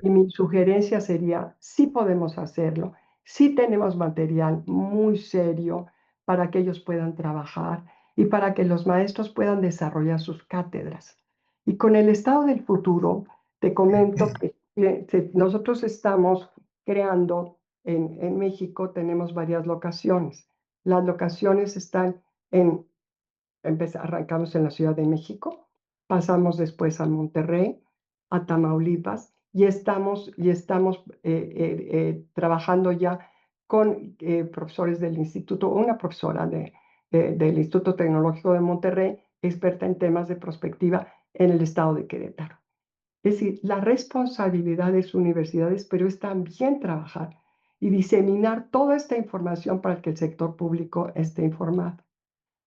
Y mi sugerencia sería, sí podemos hacerlo, sí tenemos material muy serio para que ellos puedan trabajar y para que los maestros puedan desarrollar sus cátedras. Y con el estado del futuro, te comento que nosotros estamos creando en México, tenemos varias locaciones. Las locaciones están en arrancamos en la Ciudad de México, pasamos después a Monterrey, a Tamaulipas, y estamos trabajando ya con profesores del instituto, una profesora del Instituto Tecnológico de Monterrey, experta en temas de prospectiva en el estado de Querétaro. Es decir, la responsabilidad de sus universidades, pero es también trabajar y diseminar toda esta información para que el sector público esté informado.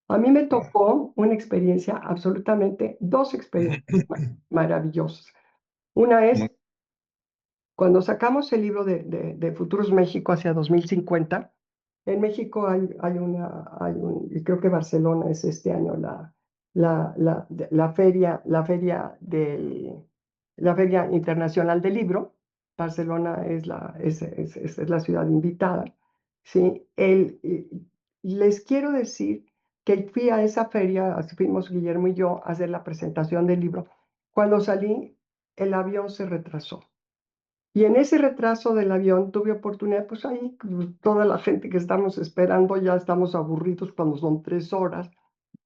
A mí me tocó una experiencia absolutamente, dos experiencias maravillosas. Una Muy es cuando sacamos el libro de Futuros México hacia 2050. En México y creo que Barcelona es este año la Feria Internacional del Libro. Barcelona es la ciudad invitada. ¿Sí? Les quiero decir que fui a esa feria, así fuimos Guillermo y yo a hacer la presentación del libro. Cuando salí, el avión se retrasó. Y en ese retraso del avión tuve oportunidad, pues ahí toda la gente que estamos esperando ya estamos aburridos cuando son 3 horas.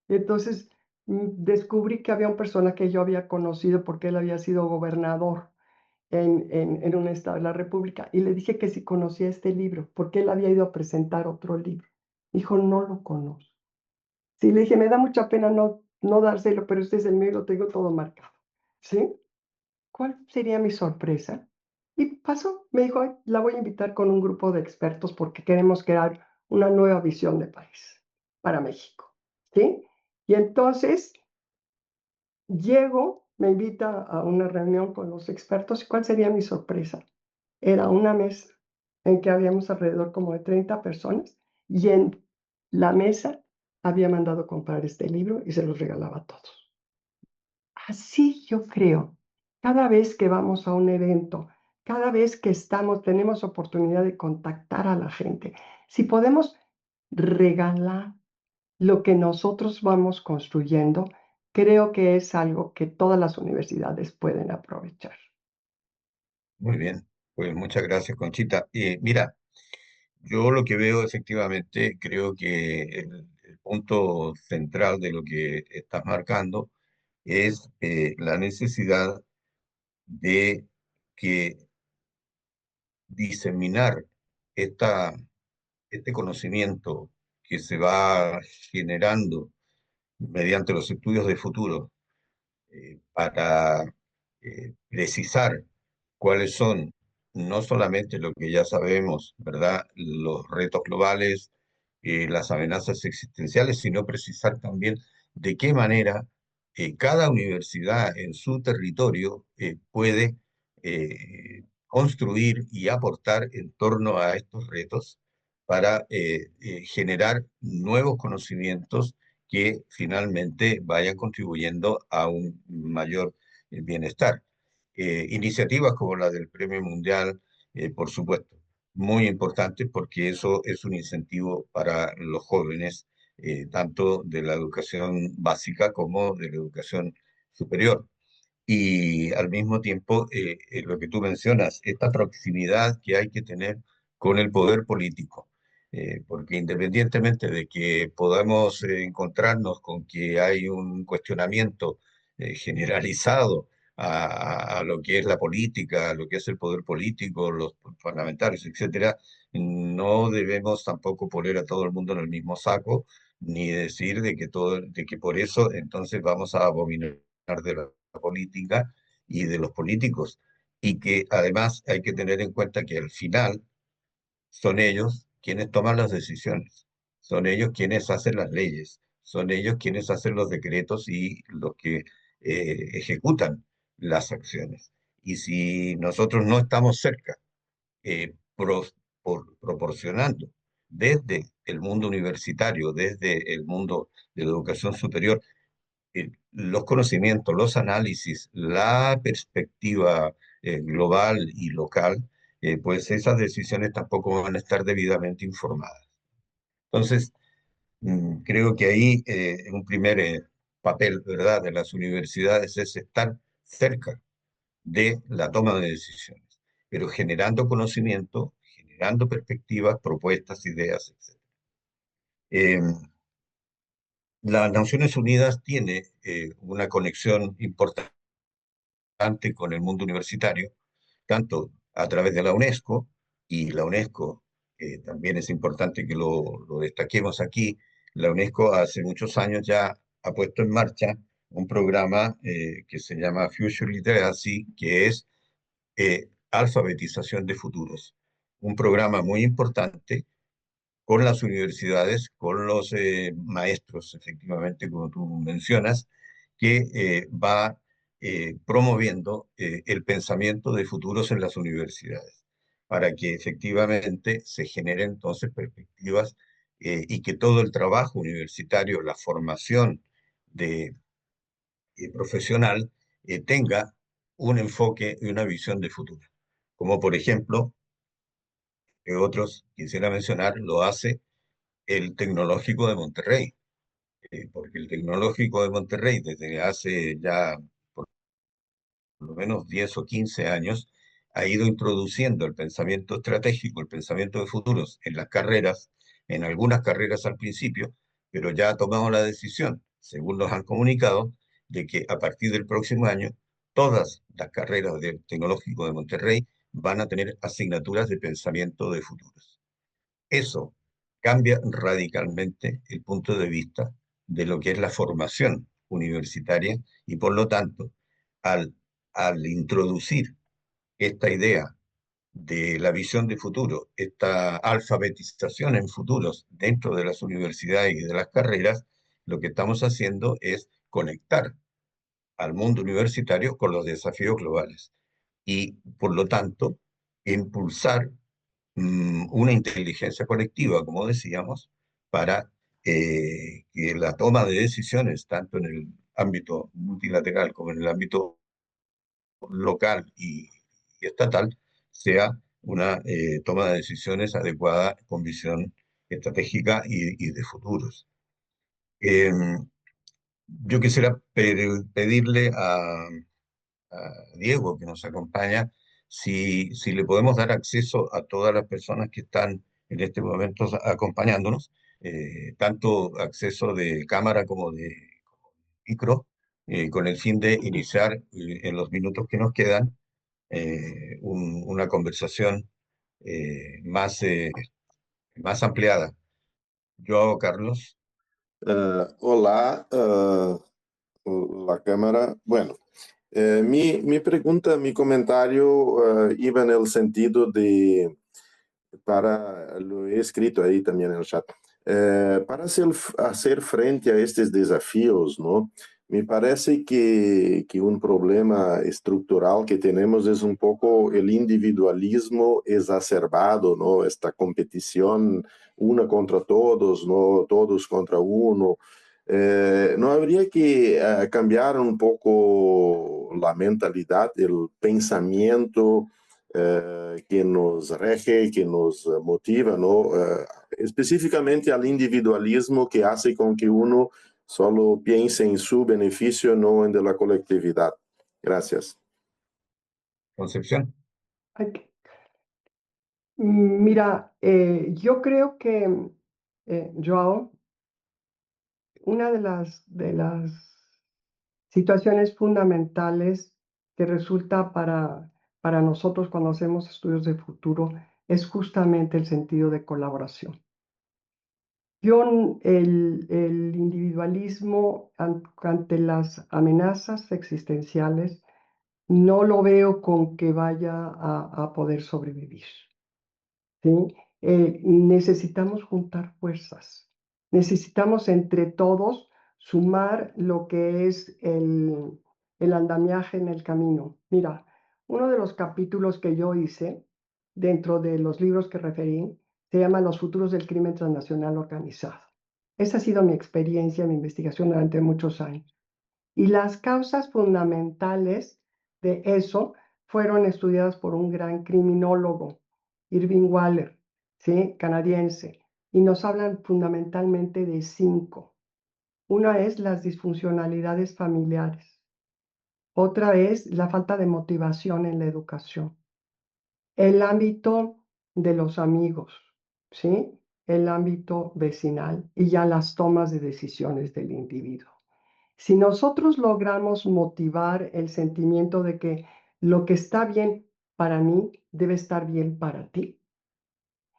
Entonces descubrí que había una persona que yo había conocido porque él había sido gobernador en un estado de la República y le dije que si conocía este libro, porque él había ido a presentar otro libro. Dijo, no lo conozco. Sí, le dije, me da mucha pena no dárselo, pero este es el mío y lo tengo todo marcado. ¿Sí? ¿Cuál sería mi sorpresa? Y pasó, me dijo, "Ay, la voy a invitar con un grupo de expertos porque queremos crear una nueva visión de país para México, ¿sí? Y entonces llego, me invita a una reunión con los expertos. ¿Y cuál sería mi sorpresa? Era una mesa en que habíamos alrededor como de 30 personas y en la mesa había mandado comprar este libro y se los regalaba a todos. Así yo creo, cada vez que vamos a un evento, cada vez que tenemos oportunidad de contactar a la gente, si podemos regalar lo que nosotros vamos construyendo, creo que es algo que todas las universidades pueden aprovechar. muy bien, pues muchas gracias, Conchita. Mira, yo lo que veo efectivamente, creo que el punto central de lo que estás marcando es la necesidad de que diseminar esta, este conocimiento que se va generando mediante los estudios de futuro para precisar cuáles son no solamente lo que ya sabemos, ¿verdad? Los retos globales, las amenazas existenciales, sino precisar también de qué manera cada universidad en su territorio puede construir y aportar en torno a estos retos para generar nuevos conocimientos que finalmente vayan contribuyendo a un mayor bienestar. Iniciativas como la del Premio Mundial, por supuesto, muy importantes porque eso es un incentivo para los jóvenes, tanto de la educación básica como de la educación superior. Y al mismo tiempo, lo que tú mencionas, esta proximidad que hay que tener con el poder político, porque independientemente de que podamos encontrarnos con que hay un cuestionamiento generalizado a lo que es la política, a lo que es el poder político, los parlamentarios, etcétera, no debemos tampoco poner a todo el mundo en el mismo saco, ni decir de que por eso entonces vamos a abominar de la política y de los políticos, y que además hay que tener en cuenta que al final son ellos quienes toman las decisiones, son ellos quienes hacen las leyes, son ellos quienes hacen los decretos y los que ejecutan las acciones. Y si nosotros no estamos cerca, proporcionando desde el mundo universitario, desde el mundo de la educación superior, los conocimientos, los análisis, la perspectiva global y local, pues esas decisiones tampoco van a estar debidamente informadas. Entonces, creo que ahí un primer papel, ¿verdad?, de las universidades es estar cerca de la toma de decisiones, pero generando conocimiento, generando perspectivas, propuestas, ideas, etc. Eh, las Naciones Unidas tiene una conexión importante con el mundo universitario, tanto a través de la UNESCO, y la UNESCO, también es importante que lo destaquemos aquí, la UNESCO hace muchos años ya ha puesto en marcha un programa que se llama Future Literacy, que es alfabetización de futuros. Un programa muy importante con las universidades, con los maestros, efectivamente, como tú mencionas, que va promoviendo el pensamiento de futuros en las universidades, para que efectivamente se generen entonces perspectivas y que todo el trabajo universitario, la formación de, profesional, tenga un enfoque y una visión de futuro. Como por ejemplo, que otros quisiera mencionar, lo hace el Tecnológico de Monterrey, porque el Tecnológico de Monterrey desde hace ya por lo menos 10 o 15 años ha ido introduciendo el pensamiento estratégico, el pensamiento de futuros en las carreras, en algunas carreras al principio, pero ya ha tomado la decisión, según nos han comunicado, de que a partir del próximo año todas las carreras del Tecnológico de Monterrey van a tener asignaturas de pensamiento de futuros. Eso cambia radicalmente el punto de vista de lo que es la formación universitaria y por lo tanto, al, al introducir esta idea de la visión de futuro, esta alfabetización en futuros dentro de las universidades y de las carreras, lo que estamos haciendo es conectar al mundo universitario con los desafíos globales y, por lo tanto, impulsar una inteligencia colectiva, como decíamos, para que la toma de decisiones, tanto en el ámbito multilateral como en el ámbito local y estatal, sea una toma de decisiones adecuada con visión estratégica y de futuros. Eh, yo quisiera pedirle a Diego, que nos acompaña, si le podemos dar acceso a todas las personas que están en este momento acompañándonos, tanto acceso de cámara como de micro, con el fin de iniciar en los minutos que nos quedan una conversación más, más ampliada. Yo, Carlos. Olá, la cámara. Bueno, Mi pregunta, mi comentario iba en el sentido de, lo he escrito ahí también en el chat, para hacer frente a estos desafíos, ¿no? Me parece que un problema estructural que tenemos es un poco el individualismo exacerbado, ¿no? Esta competición una contra todos, ¿no? Todos contra uno. ¿No habría que cambiar un poco la mentalidad, el pensamiento que nos rege, que nos motiva, ¿no? Específicamente al individualismo que hace con que uno solo piense en su beneficio, no en el de la colectividad? Gracias. Concepción. Mira, yo creo que, Joao, una de las situaciones fundamentales que resulta para nosotros cuando hacemos estudios de futuro es justamente el sentido de colaboración. El individualismo ante las amenazas existenciales no lo veo con que vaya a poder sobrevivir. ¿Sí? Necesitamos juntar fuerzas, necesitamos entre todos sumar lo que es el andamiaje en el camino. Mira, uno de los capítulos que yo hice dentro de los libros que referí se llama Los futuros del crimen transnacional organizado. Esa ha sido mi experiencia, mi investigación durante muchos años. Y las causas fundamentales de eso fueron estudiadas por un gran criminólogo, Irving Waller, ¿sí? Canadiense, y nos hablan fundamentalmente de 5. Una es las disfuncionalidades familiares, otra es la falta de motivación en la educación, el ámbito de los amigos, ¿sí? El ámbito vecinal y ya las tomas de decisiones del individuo. Si nosotros logramos motivar el sentimiento de que lo que está bien para mí debe estar bien para ti,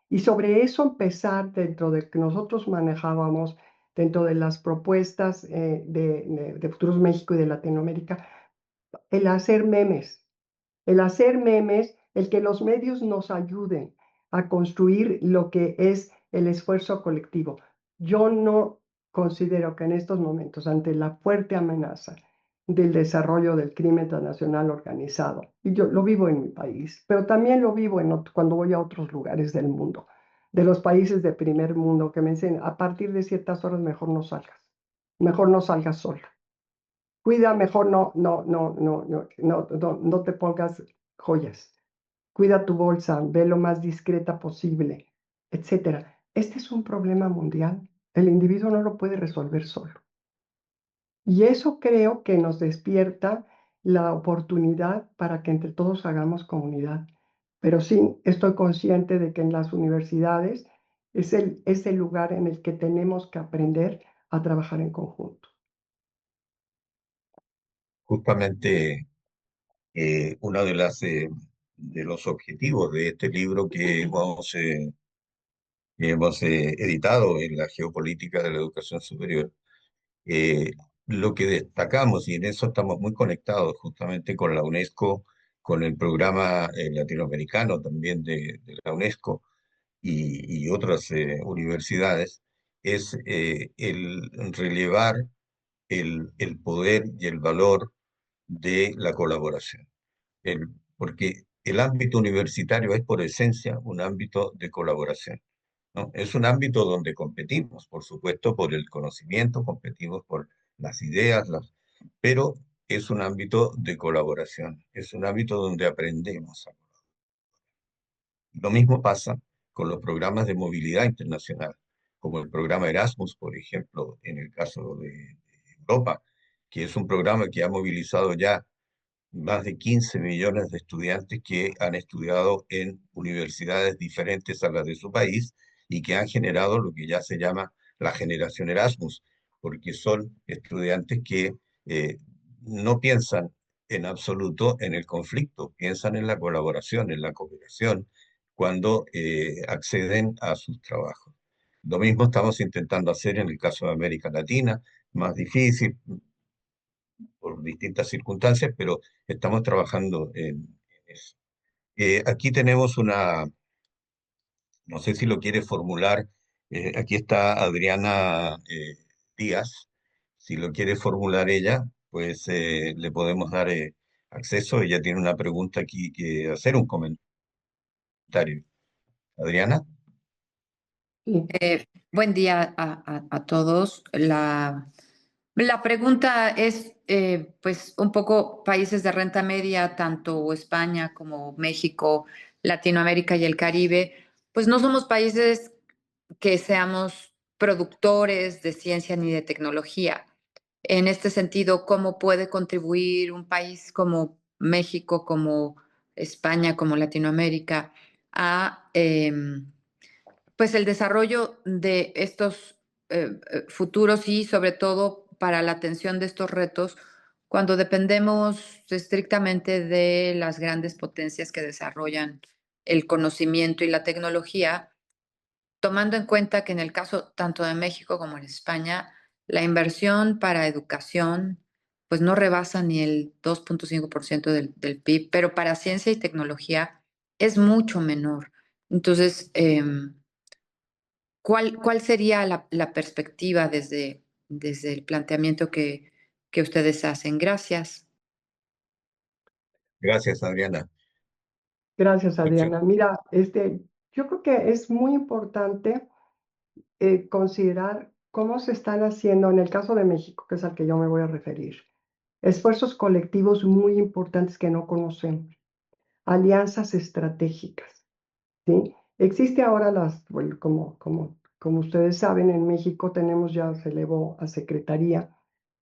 y sobre eso empezar dentro de que nosotros manejábamos, dentro de las propuestas de Futuros México y de Latinoamérica, el hacer memes, el que los medios nos ayuden a construir lo que es el esfuerzo colectivo. Yo no considero que en estos momentos, ante la fuerte amenaza del desarrollo del crimen transnacional organizado, y yo lo vivo en mi país, pero también lo vivo cuando voy a otros lugares del mundo, de los países de primer mundo, que me dicen, a partir de ciertas horas mejor no salgas solo. Cuida, mejor no te pongas joyas. Cuida tu bolsa, ve lo más discreta posible, etcétera. Este es un problema mundial. El individuo no lo puede resolver solo. Y eso creo que nos despierta la oportunidad para que entre todos hagamos comunidad. Pero sí, estoy consciente de que en las universidades es el lugar en el que tenemos que aprender a trabajar en conjunto. Justamente uno de los objetivos de este libro que hemos editado en la geopolítica de la educación superior, eh, lo que destacamos, y en eso estamos muy conectados justamente con la UNESCO, con el programa latinoamericano también de la UNESCO y otras universidades, es el relevar el poder y el valor de la colaboración. Porque el ámbito universitario es por esencia un ámbito de colaboración, ¿no? Es un ámbito donde competimos, por supuesto, por el conocimiento, competimos por las ideas, pero es un ámbito de colaboración, es un ámbito donde aprendemos. Lo mismo pasa con los programas de movilidad internacional, como el programa Erasmus, por ejemplo, en el caso de Europa, que es un programa que ha movilizado ya más de 15 millones de estudiantes que han estudiado en universidades diferentes a las de su país y que han generado lo que ya se llama la generación Erasmus, porque son estudiantes que eh, no piensan en absoluto en el conflicto, piensan en la colaboración, en la cooperación, cuando acceden a sus trabajos. Lo mismo estamos intentando hacer en el caso de América Latina, más difícil, por distintas circunstancias, pero estamos trabajando en eso. Aquí tenemos una, no sé si lo quiere formular, aquí está Adriana Díaz, si lo quiere formular ella, pues le podemos dar acceso. Ella tiene una pregunta aquí que hacer, un comentario. Adriana. Sí. Buen día a todos. La pregunta es, pues, un poco países de renta media, tanto España como México, Latinoamérica y el Caribe, pues no somos países que seamos productores de ciencia ni de tecnología. En este sentido, ¿cómo puede contribuir un país como México, como España, como Latinoamérica a pues el desarrollo de estos futuros y sobre todo para la atención de estos retos cuando dependemos estrictamente de las grandes potencias que desarrollan el conocimiento y la tecnología, tomando en cuenta que en el caso tanto de México como en España, la inversión para educación pues no rebasa ni el 2.5% del PIB, pero para ciencia y tecnología es mucho menor. Entonces, ¿cuál sería la perspectiva desde el planteamiento que ustedes hacen? Gracias. Gracias, Adriana. Gracias, Acción. Adriana. Mira, yo creo que es muy importante considerar cómo se están haciendo, en el caso de México, que es al que yo me voy a referir, esfuerzos colectivos muy importantes que no conocemos, alianzas estratégicas, ¿sí? Existe ahora bueno, como ustedes saben, en México tenemos ya, se elevó a Secretaría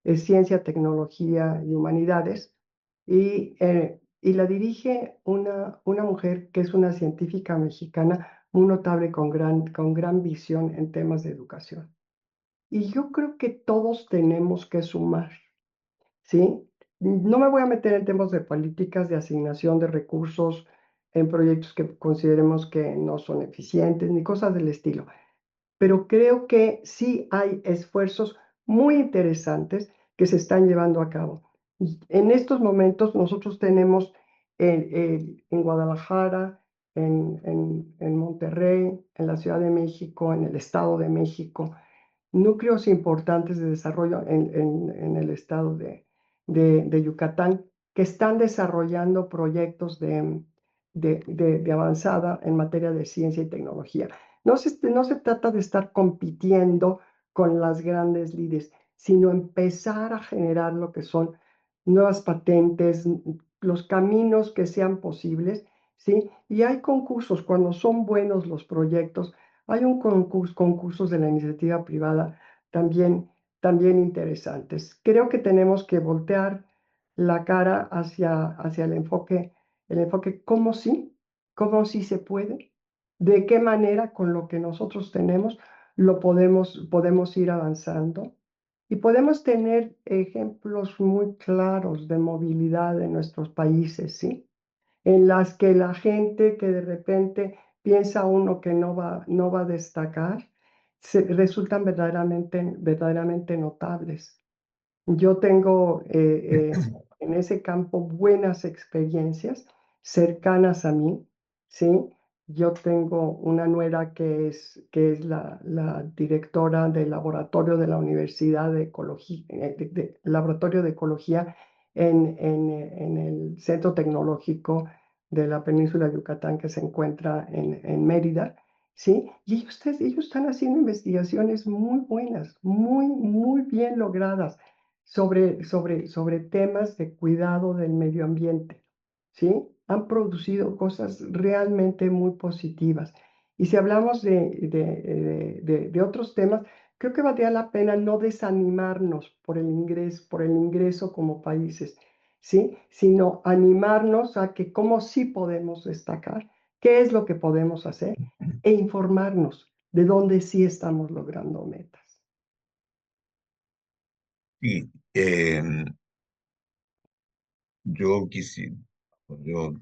de Ciencia, Tecnología y Humanidades, y la dirige una mujer que es una científica mexicana muy notable con gran visión en temas de educación. Y yo creo que todos tenemos que sumar, ¿sí? No me voy a meter en temas de políticas de asignación de recursos en proyectos que consideremos que no son eficientes ni cosas del estilo, pero creo que sí hay esfuerzos muy interesantes que se están llevando a cabo. Y en estos momentos nosotros tenemos en Guadalajara, en Monterrey, en la Ciudad de México, en el Estado de México, núcleos importantes de desarrollo en el estado de Yucatán que están desarrollando proyectos de avanzada en materia de ciencia y tecnología. No se trata de estar compitiendo con las grandes líderes, sino empezar a generar lo que son nuevas patentes, los caminos que sean posibles, ¿sí? Y hay concursos, cuando son buenos los proyectos, hay concursos de la iniciativa privada también interesantes. Creo que tenemos que voltear la cara hacia el enfoque cómo sí se puede, de qué manera con lo que nosotros tenemos podemos ir avanzando y podemos tener ejemplos muy claros de movilidad en nuestros países, ¿sí? En las que la gente que de repente piensa uno que no va a destacar, resultan verdaderamente notables. Yo tengo en ese campo buenas experiencias cercanas a mí, ¿sí? Yo tengo una nuera que es la directora del laboratorio de la Universidad de Ecología, Laboratorio de Ecología en el Centro Tecnológico de la Península de Yucatán que se encuentra en Mérida, ¿sí? Y ellos están haciendo investigaciones muy buenas, muy bien logradas sobre temas de cuidado del medio ambiente, ¿sí? Han producido cosas realmente muy positivas. Y si hablamos de otros temas, creo que valdría la pena no desanimarnos por el ingreso como países, ¿sí? Sino animarnos a que cómo sí podemos destacar, qué es lo que podemos hacer e informarnos de dónde sí estamos logrando metas. Y yo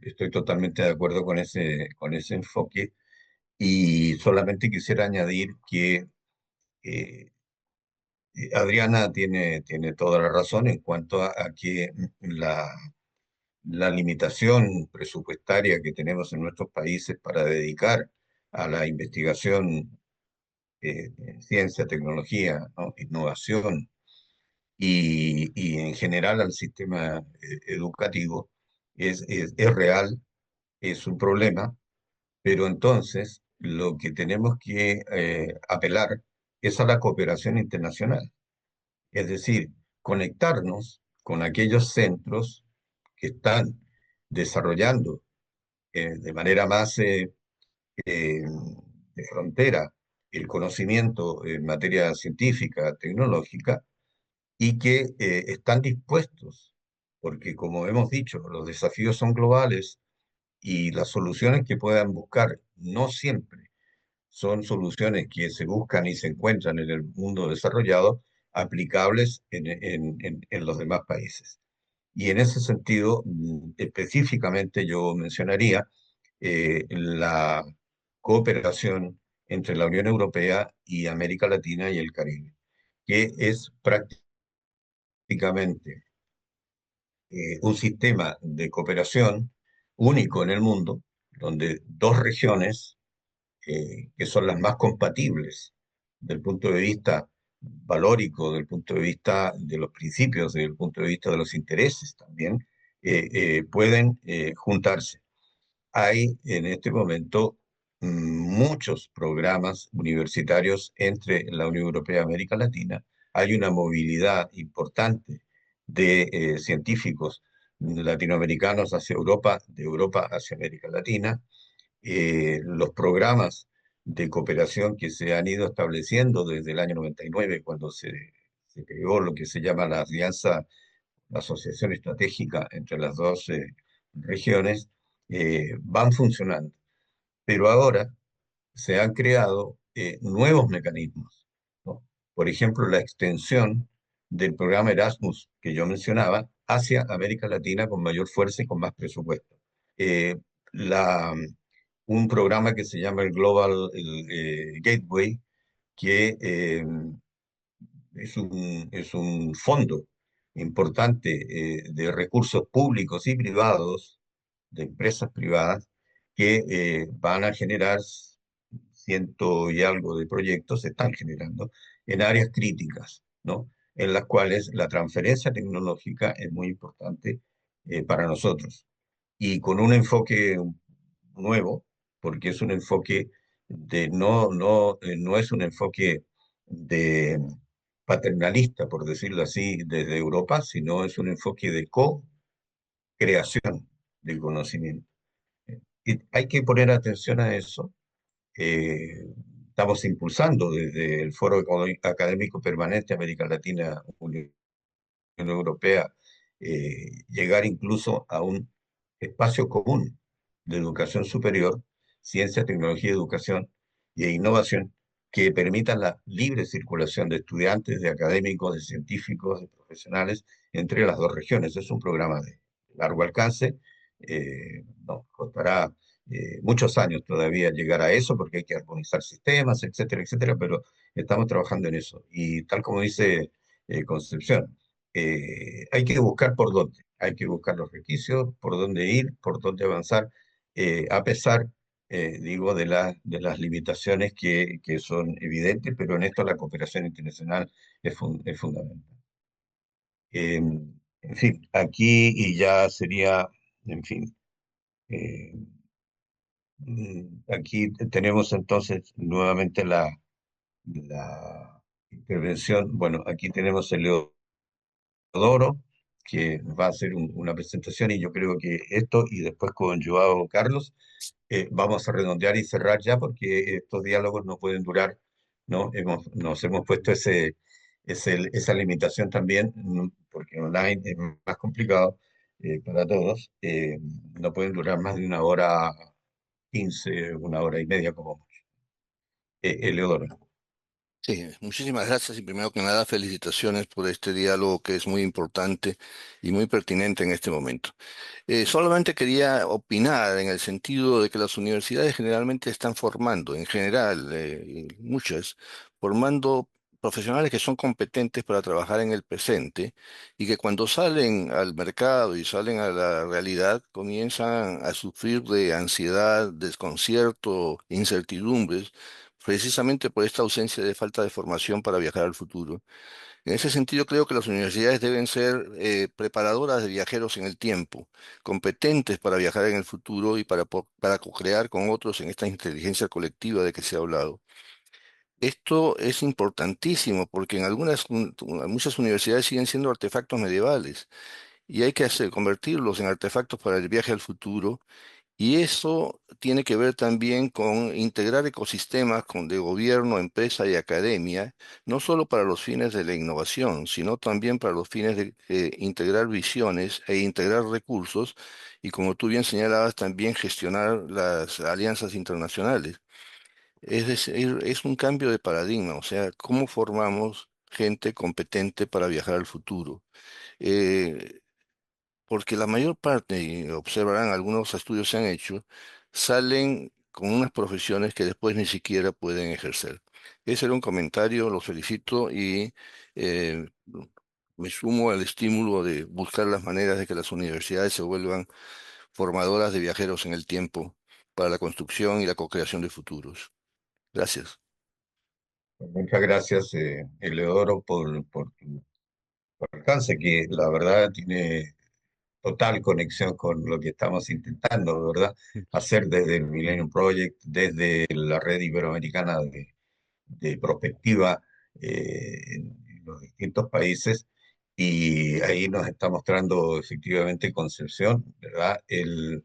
estoy totalmente de acuerdo con ese enfoque y solamente quisiera añadir que Adriana tiene toda la razón en cuanto a que la limitación presupuestaria que tenemos en nuestros países para dedicar a la investigación en ciencia, tecnología, ¿no? Innovación y en general al sistema educativo es real, es un problema, pero entonces lo que tenemos que apelar es a la cooperación internacional, es decir, conectarnos con aquellos centros que están desarrollando de manera más eh, de frontera el conocimiento en materia científica, tecnológica, y que están dispuestos, porque como hemos dicho, los desafíos son globales y las soluciones que puedan buscar no siempre son soluciones que se buscan y se encuentran en el mundo desarrollado, aplicables en los demás países. Y en ese sentido, específicamente yo mencionaría la cooperación entre la Unión Europea y América Latina y el Caribe, que es prácticamente un sistema de cooperación único en el mundo, donde dos regiones que son las más compatibles del punto de vista valórico, del punto de vista de los principios, del punto de vista de los intereses también, pueden juntarse. Hay en este momento muchos programas universitarios entre la Unión Europea y América Latina. Hay una movilidad importante de científicos latinoamericanos hacia Europa, de Europa hacia América Latina. Los programas de cooperación que se han ido estableciendo desde el año 99, cuando se creó lo que se llama la alianza, la asociación estratégica entre las dos regiones, van funcionando. Pero ahora se han creado nuevos mecanismos, ¿no? Por ejemplo, la extensión del programa Erasmus que yo mencionaba hacia América Latina con mayor fuerza y con más presupuesto. Eh, la, un programa que se llama el Global Gateway, que es un fondo importante de recursos públicos y privados, de empresas privadas, que van a generar ciento y algo de proyectos, se están generando en áreas críticas, ¿no? En las cuales la transferencia tecnológica es muy importante para nosotros. Y con un enfoque nuevo, porque es un enfoque no es un enfoque de paternalista, por decirlo así, desde Europa, sino es un enfoque de co-creación del conocimiento. Y hay que poner atención a eso. Eh, Estamos impulsando desde el Foro Académico Permanente América Latina, Unión Europea, llegar incluso a un espacio común de educación superior, ciencia, tecnología, educación e innovación que permitan la libre circulación de estudiantes, de académicos, de científicos, de profesionales entre las dos regiones. Es un programa de largo alcance, nos costará muchos años todavía llegar a eso porque hay que armonizar sistemas, etcétera, etcétera, pero estamos trabajando en eso. Y tal como dice Concepción, hay que buscar por dónde, hay que buscar los requisitos, por dónde ir, por dónde avanzar, a pesar, digo, de las limitaciones que son evidentes, pero en esto la cooperación internacional es fundamental. En fin, aquí y ya sería, en fin, eh, aquí tenemos entonces nuevamente la intervención. Bueno, aquí tenemos el Teodoro, que va a hacer una presentación y yo creo que esto y después con Joao Carlos vamos a redondear y cerrar ya porque estos diálogos no pueden durar, ¿no? Nos hemos puesto esa limitación también porque online es más complicado para todos. No pueden durar más de 1 hora 15, 1 hora y media como mucho. Eleodoro. Sí, muchísimas gracias y primero que nada felicitaciones por este diálogo que es muy importante y muy pertinente en este momento. Solamente quería opinar en el sentido de que las universidades generalmente están formando, en general, muchas, formando profesionales que son competentes para trabajar en el presente y que cuando salen al mercado y salen a la realidad comienzan a sufrir de ansiedad, desconcierto, incertidumbres, precisamente por esta ausencia de falta de formación para viajar al futuro. En ese sentido, creo que las universidades deben ser preparadoras de viajeros en el tiempo, competentes para viajar en el futuro y para co-crear con otros en esta inteligencia colectiva de que se ha hablado. Esto es importantísimo porque en muchas universidades siguen siendo artefactos medievales y hay que convertirlos en artefactos para el viaje al futuro. Y eso tiene que ver también con integrar ecosistemas de gobierno, empresa y academia, no solo para los fines de la innovación, sino también para los fines de integrar visiones e integrar recursos y, como tú bien señalabas, también gestionar las alianzas internacionales. Es decir, es un cambio de paradigma, o sea, cómo formamos gente competente para viajar al futuro. Eh, Porque la mayor parte, y observarán, algunos estudios se han hecho, salen con unas profesiones que después ni siquiera pueden ejercer. Ese era un comentario, los felicito y eh, me sumo al estímulo de buscar las maneras de que las universidades se vuelvan formadoras de viajeros en el tiempo para la construcción y la co-creación de futuros. Gracias. Muchas gracias, Eleodoro, por tu alcance, que la verdad tiene total conexión con lo que estamos intentando, ¿verdad? Hacer desde el Millennium Project, desde la red iberoamericana de prospectiva en los distintos países. Y ahí nos está mostrando efectivamente Concepción, ¿verdad? El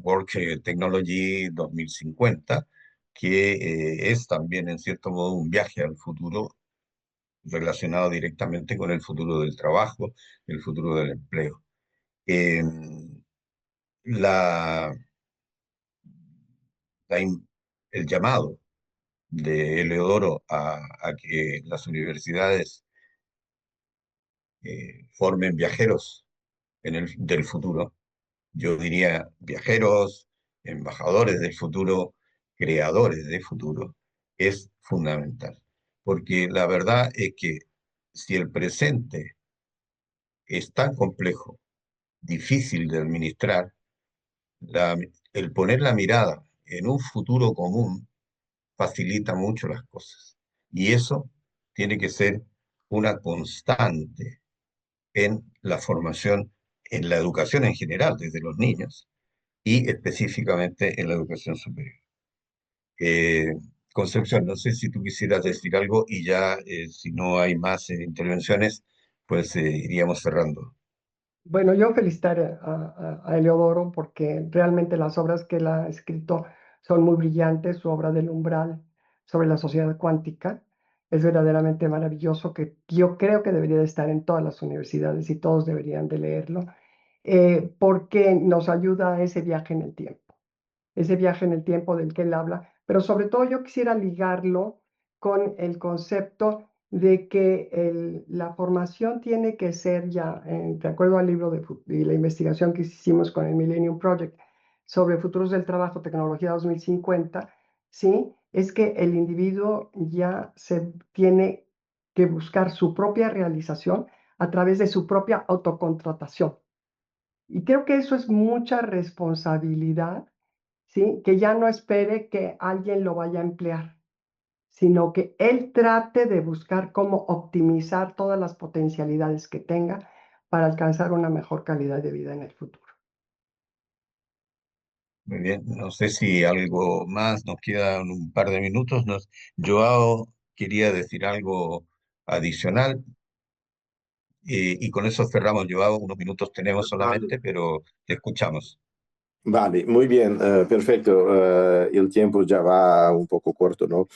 World Technology 2050, que es también en cierto modo un viaje al futuro relacionado directamente con el futuro del trabajo, el futuro del empleo. Eh, la, el llamado de Eleodoro a que las universidades formen viajeros del futuro, yo diría viajeros, embajadores del futuro, creadores del futuro, es fundamental. Porque la verdad es que si el presente es tan complejo, difícil de administrar, la- el poner la mirada en un futuro común facilita mucho las cosas. Y eso tiene que ser una constante en la formación, en la educación en general, desde los niños, y específicamente en la educación superior. Eh, Concepción, no sé si tú quisieras decir algo y ya, si no hay más intervenciones, pues iríamos cerrando. Bueno, yo felicitar a Eleodoro porque realmente las obras que él ha escrito son muy brillantes. Su obra del umbral sobre la sociedad cuántica es verdaderamente maravilloso, que yo creo que debería de estar en todas las universidades y todos deberían de leerlo, porque nos ayuda a ese viaje en el tiempo del que él habla, pero sobre todo yo quisiera ligarlo con el concepto de que la formación tiene que ser ya, de acuerdo al libro de la investigación que hicimos con el Millennium Project sobre futuros del trabajo, tecnología 2050, ¿sí? Es que el individuo ya se tiene que buscar su propia realización a través de su propia autocontratación. Y creo que eso es mucha responsabilidad, ¿sí? Que ya no espere que alguien lo vaya a emplear, sino que él trate de buscar cómo optimizar todas las potencialidades que tenga para alcanzar una mejor calidad de vida en el futuro. Muy bien, no sé si algo más, nos quedan un par de minutos. Joao quería decir algo adicional y con eso cerramos, Joao. Unos minutos tenemos Vale. solamente, pero te escuchamos. Vale, muy bien, perfecto. El tiempo ya va un poco corto, ¿no?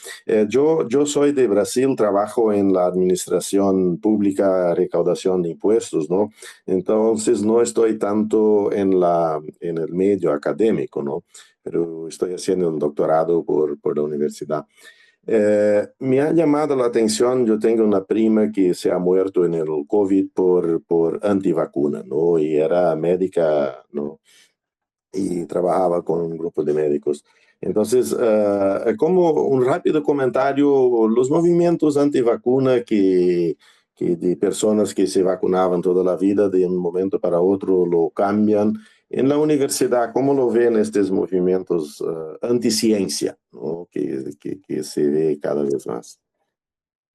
Yo soy de Brasil, trabajo en la administración pública, recaudación de impuestos, ¿no? Entonces no estoy tanto en el medio académico, ¿no? Pero estoy haciendo un doctorado por la universidad. Me ha llamado la atención, yo tengo una prima que se ha muerto en el COVID por antivacuna, ¿no? Y era médica, ¿no? Y trabajaba con un grupo de médicos. Entonces, como un rápido comentario, los movimientos antivacuna que de personas que se vacunaban toda la vida, de un momento para otro lo cambian. En la universidad, ¿cómo lo ven estos movimientos anticiencia, ¿no? que se ve cada vez más?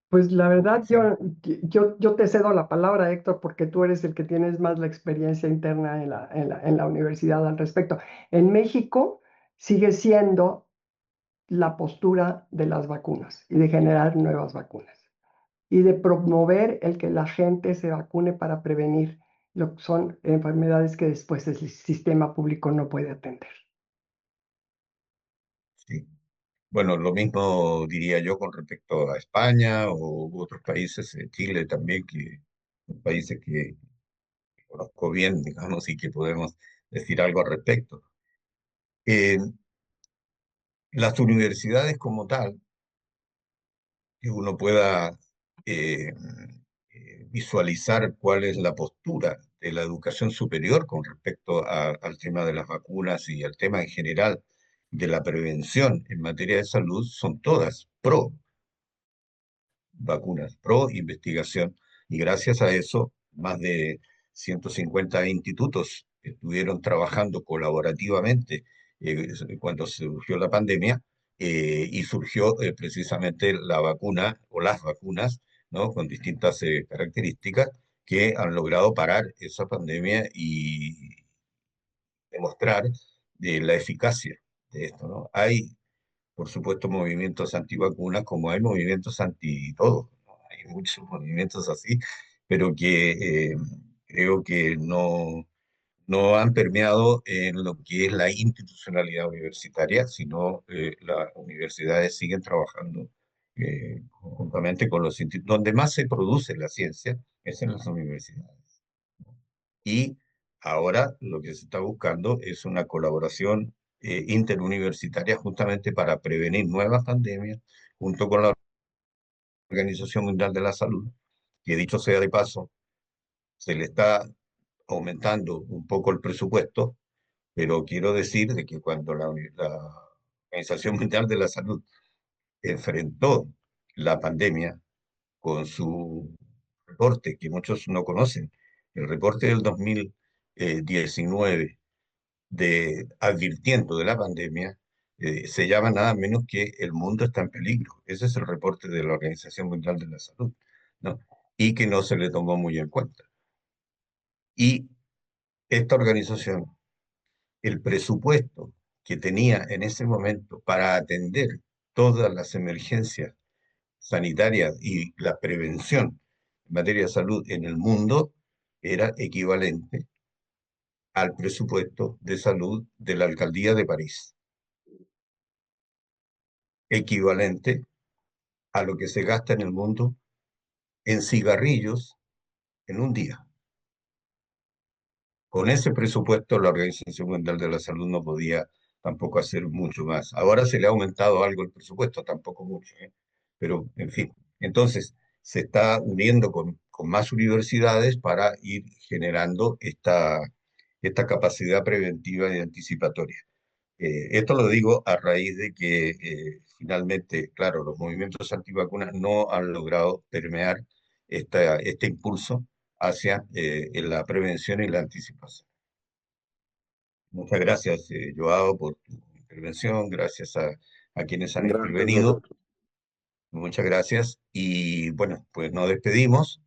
Pues la verdad, yo te cedo la palabra, Héctor, porque tú eres el que tienes más la experiencia interna en la universidad al respecto. En México sigue siendo la postura de las vacunas y de generar nuevas vacunas y de promover el que la gente se vacune para prevenir lo que son enfermedades que después el sistema público no puede atender. Sí. Bueno, lo mismo diría yo con respecto a España u otros países, Chile también, que son países que conozco bien, digamos, y que podemos decir algo al respecto. Eh, las universidades como tal, que uno pueda eh, visualizar cuál es la postura de la educación superior con respecto al tema de las vacunas y al tema en general de la prevención en materia de salud, son todas pro vacunas, pro investigación, y gracias a eso, más de 150 institutos estuvieron trabajando colaborativamente cuando surgió la pandemia, y surgió precisamente la vacuna o las vacunas, ¿no? Con distintas características que han logrado parar esa pandemia y demostrar la eficacia de esto, ¿no? Hay por supuesto, movimientos antivacunas, como hay movimientos anti todo, ¿no? Hay muchos movimientos así, pero que creo que no han permeado en lo que es la institucionalidad universitaria, sino las universidades siguen trabajando conjuntamente con los institutos. Donde más se produce la ciencia es en las universidades. Y ahora lo que se está buscando es una colaboración interuniversitaria justamente para prevenir nuevas pandemias, junto con la Organización Mundial de la Salud, que dicho sea de paso, se le está aumentando un poco el presupuesto, pero quiero decir de que cuando la Organización Mundial de la Salud enfrentó la pandemia con su reporte, que muchos no conocen, el reporte del 2019 de advirtiendo de la pandemia, se llama nada menos que El mundo está en peligro. Ese es el reporte de la Organización Mundial de la Salud, ¿no? Y que no se le tomó muy en cuenta. Y esta organización, el presupuesto que tenía en ese momento para atender todas las emergencias sanitarias y la prevención en materia de salud en el mundo, era equivalente al presupuesto de salud de la alcaldía de París, equivalente a lo que se gasta en el mundo en cigarrillos en un día. Con ese presupuesto la Organización Mundial de la Salud no podía tampoco hacer mucho más. Ahora se le ha aumentado algo el presupuesto, tampoco mucho, ¿eh? Pero en fin. Entonces se está uniendo con más universidades para ir generando esta capacidad preventiva y anticipatoria. Esto lo digo a raíz de que finalmente, claro, los movimientos antivacunas no han logrado permear este impulso hacia la prevención y la anticipación. Muchas gracias, Joao, por tu intervención. Gracias a quienes han Gracias, intervenido. nosotros. Muchas gracias. Y bueno, pues nos despedimos.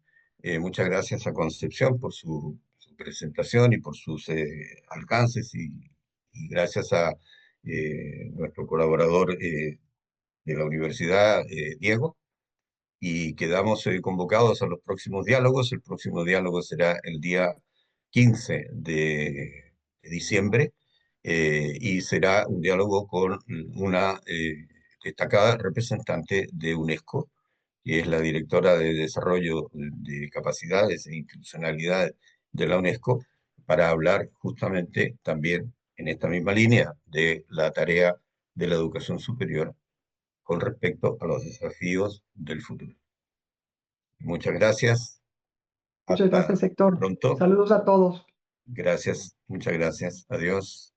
Muchas gracias a Concepción por su presentación y por sus alcances y gracias a nuestro colaborador de la universidad, Diego. Y quedamos convocados a los próximos diálogos. El próximo diálogo será el día 15 de diciembre, y será un diálogo con una destacada representante de UNESCO, que es la directora de Desarrollo de Capacidades e Institucionalidad de la UNESCO, para hablar justamente también en esta misma línea de la tarea de la educación superior con respecto a los desafíos del futuro. Muchas gracias. Muchas Hasta gracias, Héctor. pronto. Saludos a todos. Gracias. Muchas gracias. Adiós.